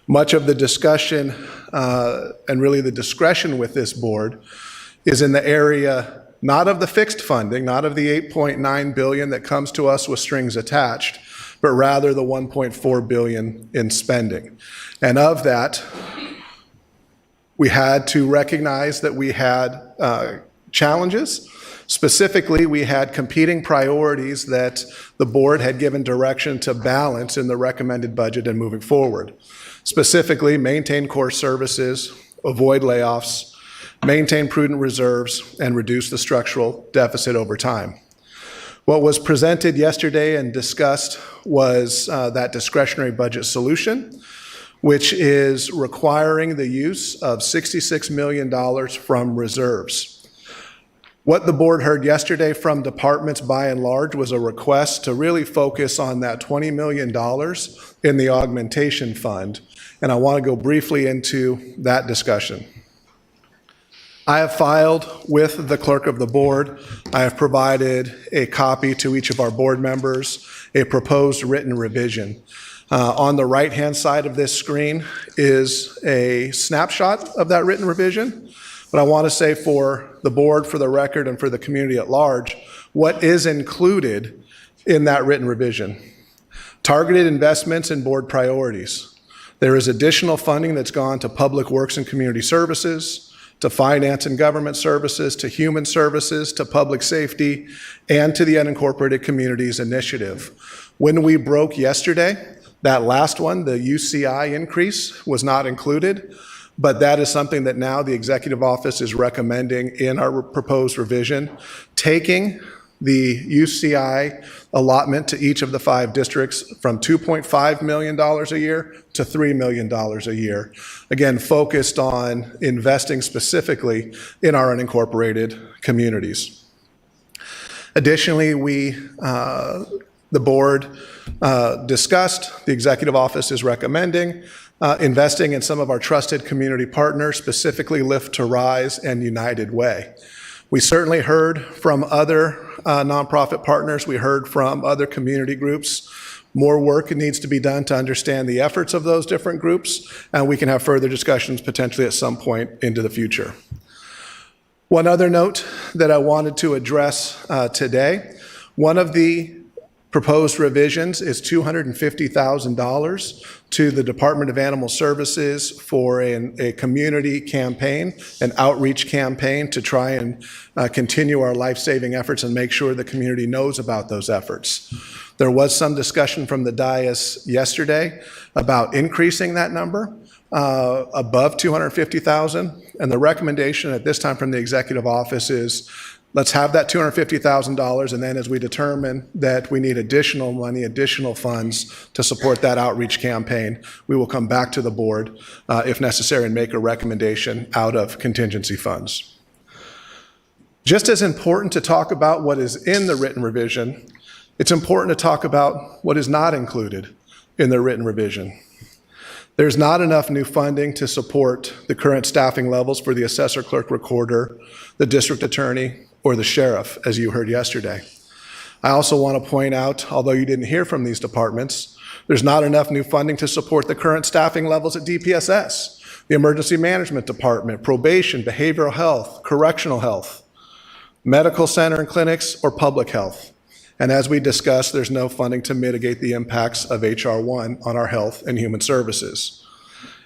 Much of the discussion and really the discretion with this board is in the area not of the fixed funding, not of the $8.9 billion that comes to us with strings attached, but rather the $1.4 billion in spending. And of that, we had to recognize that we had challenges. Specifically, we had competing priorities that the board had given direction to balance in the recommended budget and moving forward. Specifically, maintain core services, avoid layoffs, maintain prudent reserves, and reduce the structural deficit over time. What was presented yesterday and discussed was that discretionary budget solution, which is requiring the use of $66 million from reserves. What the board heard yesterday from departments by and large was a request to really focus on that $20 million in the augmentation fund. And I want to go briefly into that discussion. I have filed with the clerk of the board. I have provided a copy to each of our board members, a proposed written revision. On the right-hand side of this screen is a snapshot of that written revision. But I want to say for the board, for the record, and for the community at large, what is included in that written revision. Targeted investments and board priorities. There is additional funding that's gone to public works and community services, to finance and government services, to human services, to public safety, and to the unincorporated communities initiative. When we broke yesterday, that last one, the UCI increase, was not included, but that is something that now the executive office is recommending in our proposed revision, taking the UCI allotment to each of the 5 districts from $2.5 million a year to $3 million a year. Again, focused on investing specifically in our unincorporated communities. Additionally, the the board discussed, the executive office is recommending investing in some of our trusted community partners, specifically Lift to Rise and United Way. We certainly heard from other nonprofit partners. We heard from other community groups. More work needs to be done to understand the efforts of those different groups, and we can have further discussions potentially at some point into the future. One other note that I wanted to address today, one of the proposed revisions is $250,000 to the Department of Animal Services for a community campaign, an outreach campaign to try and continue our life-saving efforts and make sure the community knows about those efforts. There was some discussion from the dais yesterday about increasing that number above $250,000, and the recommendation at this time from the executive office is let's have that $250,000, and then as we determine that we need additional money, additional funds to support that outreach campaign, we will come back to the board if necessary and make a recommendation out of contingency funds. Just as important to talk about what is in the written revision, it's important to talk about what is not included in the written revision. There's not enough new funding to support the current staffing levels for the assessor, clerk, recorder, the district attorney, or the sheriff, as you heard yesterday. I also want to point out, although you didn't hear from these departments, there's not enough new funding to support the current staffing levels at DPSS, the Emergency Management Department, probation, behavioral health, correctional health, medical center and clinics, or public health. And as we discussed, there's no funding to mitigate the impacts of H.R. 1 on our health and human services.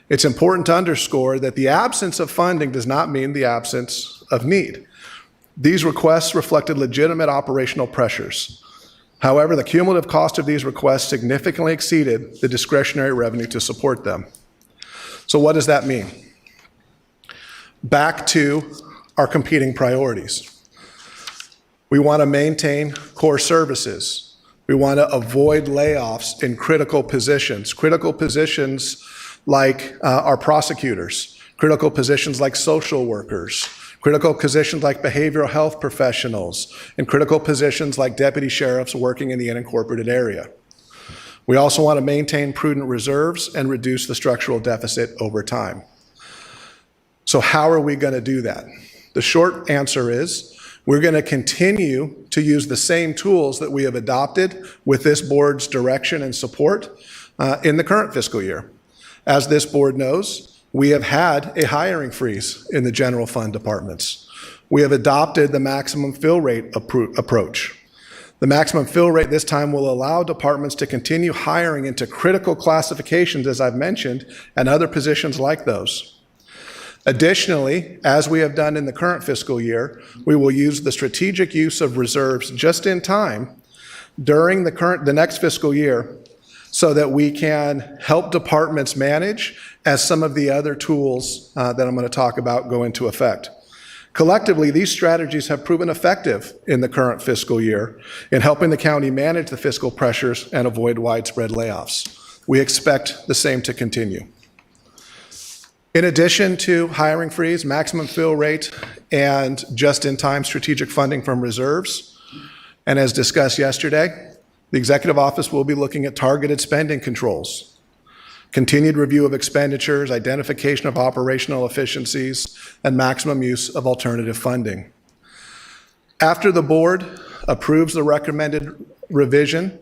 It's important to underscore that the absence of funding does not mean the absence of need. These requests reflected legitimate operational pressures. However, the cumulative cost of these requests significantly exceeded the discretionary revenue to support them. So what does that mean? Back to our competing priorities. We want to maintain core services. We want to avoid layoffs in critical positions like our prosecutors, critical positions like social workers, critical positions like behavioral health professionals, and critical positions like deputy sheriffs working in the unincorporated area. We also want to maintain prudent reserves and reduce the structural deficit over time. So how are we going to do that? The short answer is we're going to continue to use the same tools that we have adopted with this board's direction and support in the current fiscal year. As this board knows, we have had a hiring freeze in the general fund departments. We have adopted the maximum fill rate approach. The maximum fill rate this time will allow departments to continue hiring into critical classifications, as I've mentioned, and other positions like those. Additionally, as we have done in the current fiscal year, we will use the strategic use of reserves just in time during the next fiscal year so that we can help departments manage as some of the other tools that I'm going to talk about go into effect. Collectively, these strategies have proven effective in the current fiscal year in helping the county manage the fiscal pressures and avoid widespread layoffs. We expect the same to continue. In addition to hiring freeze, maximum fill rate, and just-in-time strategic funding from reserves, and as discussed yesterday, the executive office will be looking at targeted spending controls, continued review of expenditures, identification of operational efficiencies, and maximum use of alternative funding. After the board approves the recommended revision,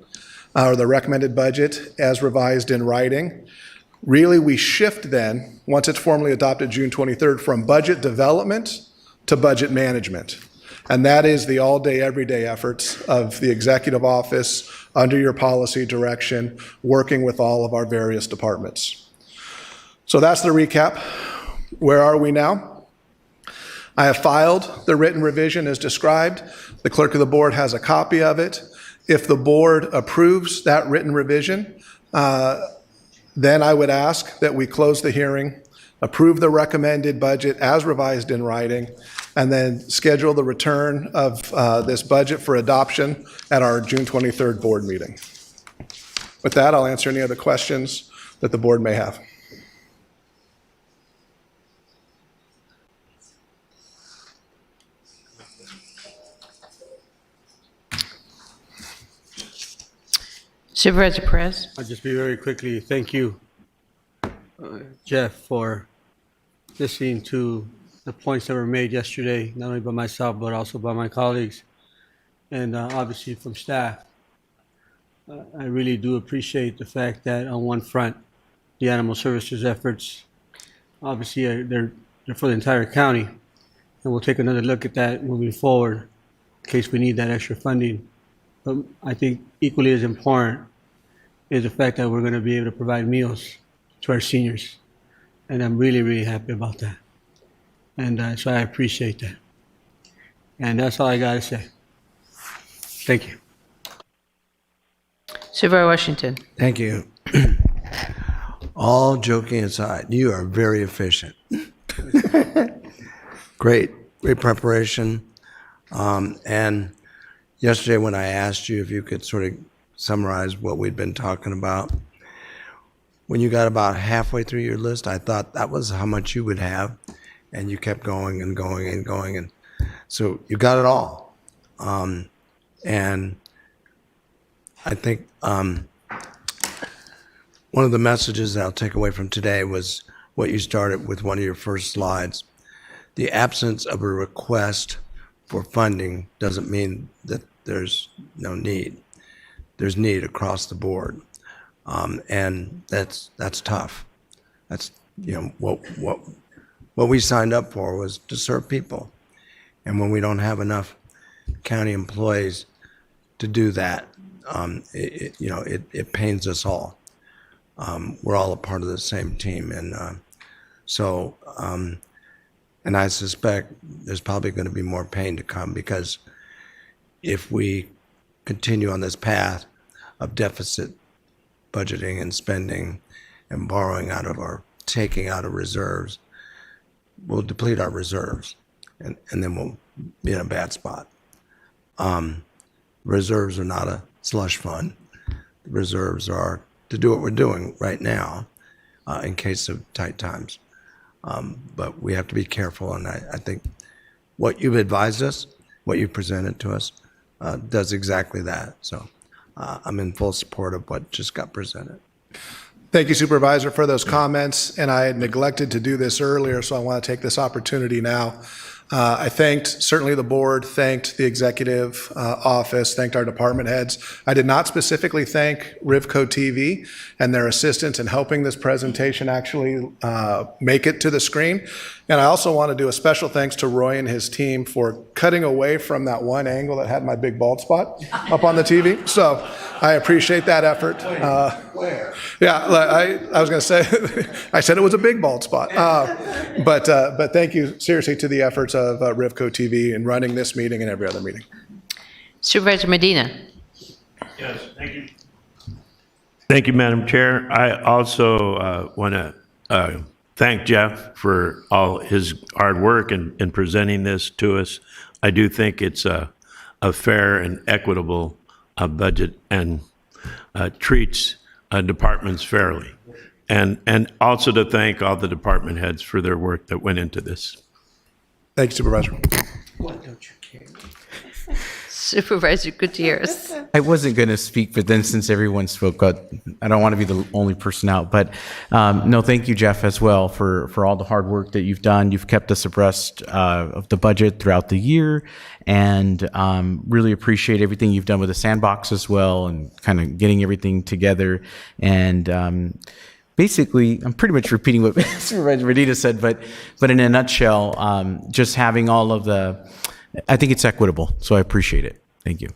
or the recommended budget as revised in writing, really, we shift then, once it's formally adopted June 23rd, from budget development to budget management. And that is the all-day, everyday efforts of the executive office under your policy direction, working with all of our various departments. So that's the recap. Where are we now? I have filed the written revision as described. The clerk of the board has a copy of it. If the board approves that written revision, then I would ask that we close the hearing, approve the recommended budget as revised in writing, and then schedule the return of this budget for adoption at our June 23rd board meeting. With that, I'll answer any other questions that the board may have. Supervisor Perez? I'll just be very quickly. Thank you, Jeff, for listening to the points that were made yesterday, not only by myself, but also by my colleagues, and obviously from staff. I really do appreciate the fact that on one front, the animal services efforts, obviously, they're for the entire county, and we'll take another look at that moving forward in case we need that extra funding. But I think equally as important is the fact that we're going to be able to provide meals to our seniors, and I'm really, really happy about that. And so I appreciate that. And that's all I got to say. Thank you. Supervisor Washington? Thank you. All joking aside, you are very efficient. Great preparation. And yesterday when I asked you if you could sort of summarize what we'd been talking about, when you got about halfway through your list, I thought that was how much you would have, and you kept going and going and going, and so you got it all. And I think one of the messages that I'll take away from today was what you started with one of your first slides. The absence of a request for funding doesn't mean that there's no need. There's need across the board, and that's tough. That's, you know, what we signed up for was to serve people, and when we don't have enough county employees to do that, it pains us all. We're all a part of the same team, and and I suspect there's probably going to be more pain to come, because if we continue on this path of deficit budgeting and spending and borrowing out of or taking out of reserves, we'll deplete our reserves, and then we'll be in a bad spot. Reserves are not a slush fund. The reserves are to do what we're doing right now in case of tight times. But we have to be careful, and I think what you've advised us, what you've presented to us, does exactly that. So I'm in full support of what just got presented. Thank you, Supervisor, for those comments, and I had neglected to do this earlier, so I want to take this opportunity now. I thanked certainly the board, thanked the executive office, thanked our department heads. I did not specifically thank RivCo TV and their assistance in helping this presentation actually make it to the screen. And I also want to do a special thanks to Roy and his team for cutting away from that one angle that had my big bald spot up on the TV. So I appreciate that effort. Where? Yeah, I was going to say, I said it was a big bald spot. But thank you seriously to the efforts of RivCo TV in running this meeting and every other meeting. Supervisor Medina? Yes, thank you. Thank you, Madam Chair. I also want to thank Jeff for all his hard work in presenting this to us. I do think it's a fair and equitable budget and treats departments fairly. And also to thank all the department heads for their work that went into this. Thank you, Supervisor. What don't you care? Supervisor Gutierrez? I wasn't going to speak, but then since everyone spoke up, I don't want to be the only person out. But no, thank you, Jeff, as well, for all the hard work that you've done. You've kept us abreast of the budget throughout the year, and really appreciate everything you've done with the sandbox as well, and kind of getting everything together. And basically, I'm pretty much repeating what Supervisor Medina said, but in a nutshell, just having all of the, I think it's equitable, so I appreciate it. Thank you.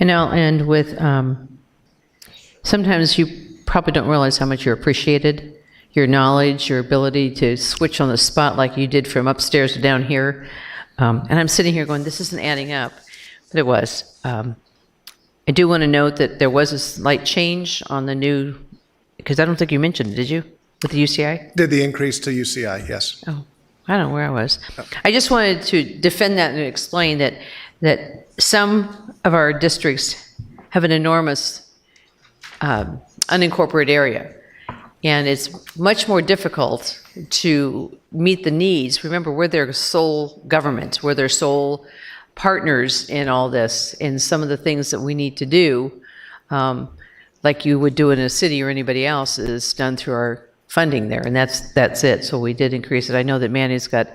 And I'll end with, sometimes you probably don't realize how much you're appreciated, your knowledge, your ability to switch on the spot like you did from upstairs to down here. And I'm sitting here going, this isn't adding up, but it was. I do want to note that there was a slight change on the new, because I don't think you mentioned it, did you, with the UCI? Did the increase to UCI, yes. Oh, I don't know where I was. I just wanted to defend that and explain that some of our districts have an enormous unincorporated area, and it's much more difficult to meet the needs. Remember, we're their sole government, we're their sole partners in all this, in some of the things that we need to do, like you would do in a city or anybody else, is done through our funding there, and that's it. So we did increase it. I know that Manny's got,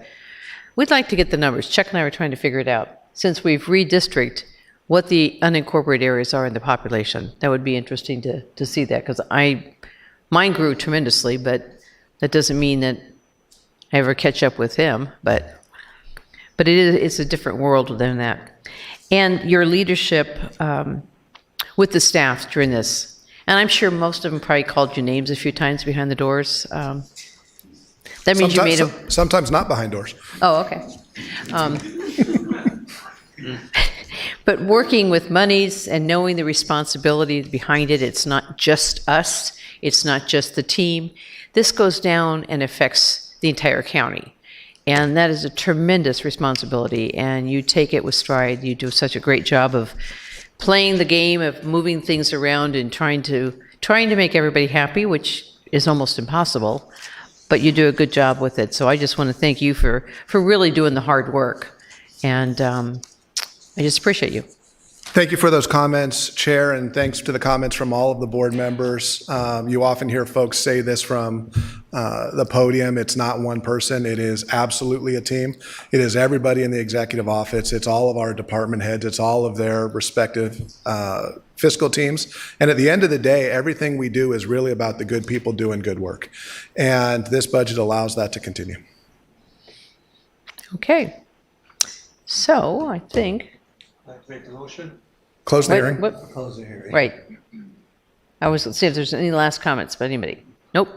we'd like to get the numbers. Chuck and I were trying to figure it out. Since we've redistricted, what the unincorporated areas are in the population. That would be interesting to see that, because mine grew tremendously, but that doesn't mean that I ever catch up with him, but it's a different world than that. And your leadership with the staff during this, and I'm sure most of them probably called you names a few times behind the doors. That means you made them. Sometimes not behind doors. Oh, okay. But working with monies and knowing the responsibility behind it, it's not just us, it's not just the team. This goes down and affects the entire county. And that is a tremendous responsibility, and you take it with stride. You do such a great job of playing the game, of moving things around and trying to make everybody happy, which is almost impossible, but you do a good job with it. So I just want to thank you for really doing the hard work. And I just appreciate you. Thank you for those comments, Chair, and thanks to the comments from all of the board members. You often hear folks say this from the podium. It's not one person. It is absolutely a team. It is everybody in the executive office. It's all of our department heads. It's all of their respective fiscal teams. And at the end of the day, everything we do is really about the good people doing good work. And this budget allows that to continue. Okay. So I think. Make the motion. Close the hearing. Close the hearing. Right. I was, let's see if there's any last comments by anybody. Nope.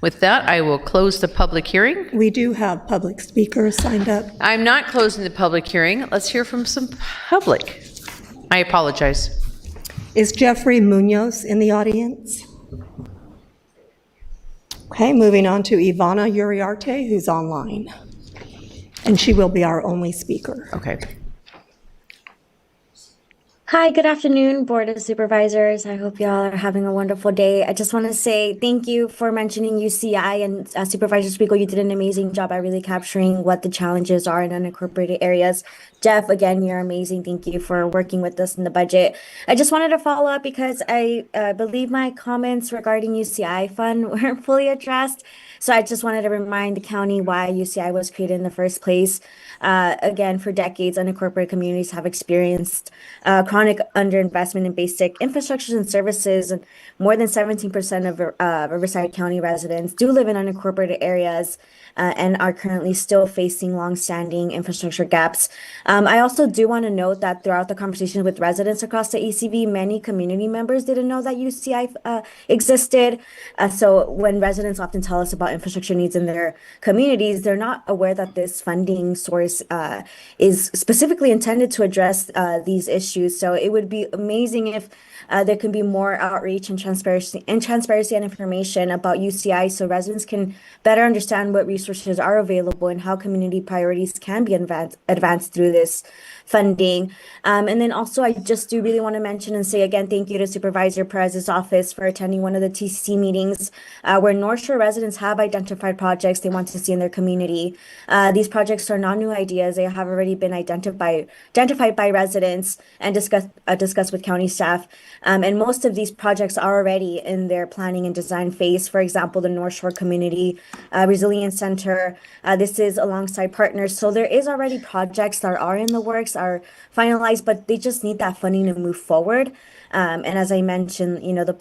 With that, I will close the public hearing. We do have public speakers signed up. I'm not closing the public hearing. Let's hear from some public. I apologize. Is Jeffrey Munoz in the audience? Okay, moving on to Ivana Uriarte, who's online. And she will be our only speaker. Okay. Hi, good afternoon, Board of Supervisors. I hope you all are having a wonderful day. I just want to say thank you for mentioning UCI, and Supervisor Spiegel, you did an amazing job at really capturing what the challenges are in unincorporated areas. Jeff, again, you're amazing. Thank you for working with us in the budget. I just wanted to follow up because I believe my comments regarding UCI fund weren't fully addressed. So I just wanted to remind the county why UCI was created in the first place. Again, for decades, unincorporated communities have experienced chronic underinvestment in basic infrastructures and services. And more than 17% of Riverside County residents do live in unincorporated areas and are currently still facing longstanding infrastructure gaps. I also do want to note that throughout the conversation with residents across the ECV, many community members didn't know that UCI existed. So when residents often tell us about infrastructure needs in their communities, they're not aware that this funding source is specifically intended to address these issues. So it would be amazing if there can be more outreach and transparency and information about UCI so residents can better understand what resources are available and how community priorities can be advanced through this funding. And then also, I just do really want to mention and say again, thank you to Supervisor Perez's office for attending one of the TCC meetings where North Shore residents have identified projects they want to see in their community. These projects are not new ideas. They have already been identified by residents and discussed with county staff. And most of these projects are already in their planning and design phase. For example, the North Shore Community Resilience Center. This is alongside partners. So there is already projects that are in the works, are finalized, but they just need that funding to move forward. And as I mentioned, you know, the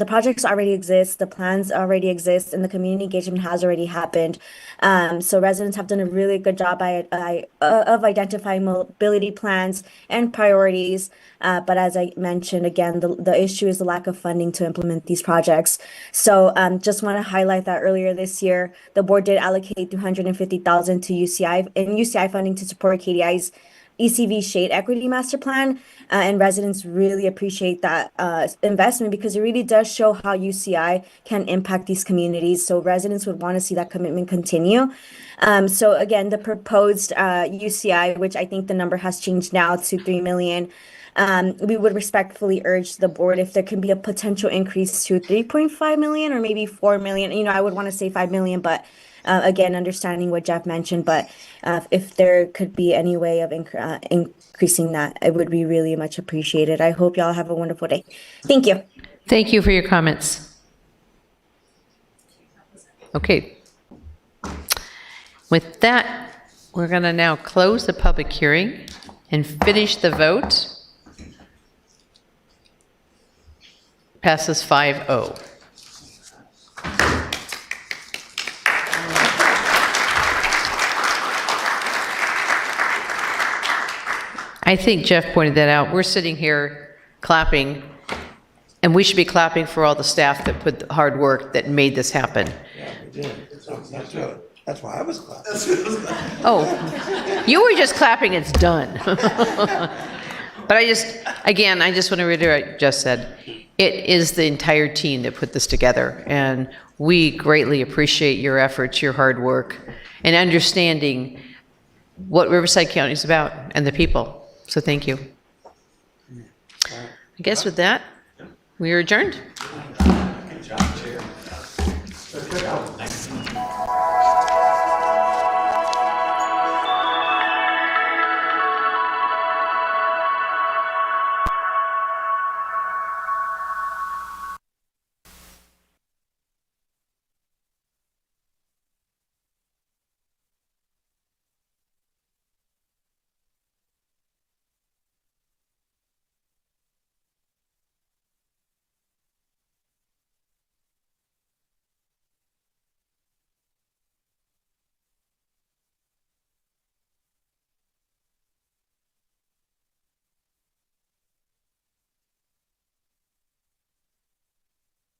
projects already exist, the plans already exist, and the community engagement has already happened. So residents have done a really good job of identifying mobility plans and priorities. But as I mentioned, again, the issue is the lack of funding to implement these projects. So just want to highlight that earlier this year, the board did allocate $250,000 to UCI funding to support KDI's ECV Shade Equity Master Plan, and residents really appreciate that investment because it really does show how UCI can impact these communities. So residents would want to see that commitment continue. So again, the proposed UCI, which I think the number has changed now to $3 million, we would respectfully urge the board if there can be a potential increase to 3.5 million or maybe 4 million. I would want to say 5 million, but again, understanding what Jeff mentioned, but if there could be any way of increasing that, it would be really much appreciated. I hope y'all have a wonderful day. Thank you. Thank you for your comments. Okay. With that, we're going to now close the public hearing and finish the vote. Passes 5-0. I think Jeff pointed that out. We're sitting here clapping, and we should be clapping for all the staff that put the hard work that made this happen. Yeah, we did. That's why I was clapping. Oh, you were just clapping, it's done. But I just want to reiterate what Jeff said. It is the entire team that put this together, and we greatly appreciate your efforts, your hard work, and understanding what Riverside County is about and the people. So thank you. I guess with that, we are adjourned. Good job, Chair.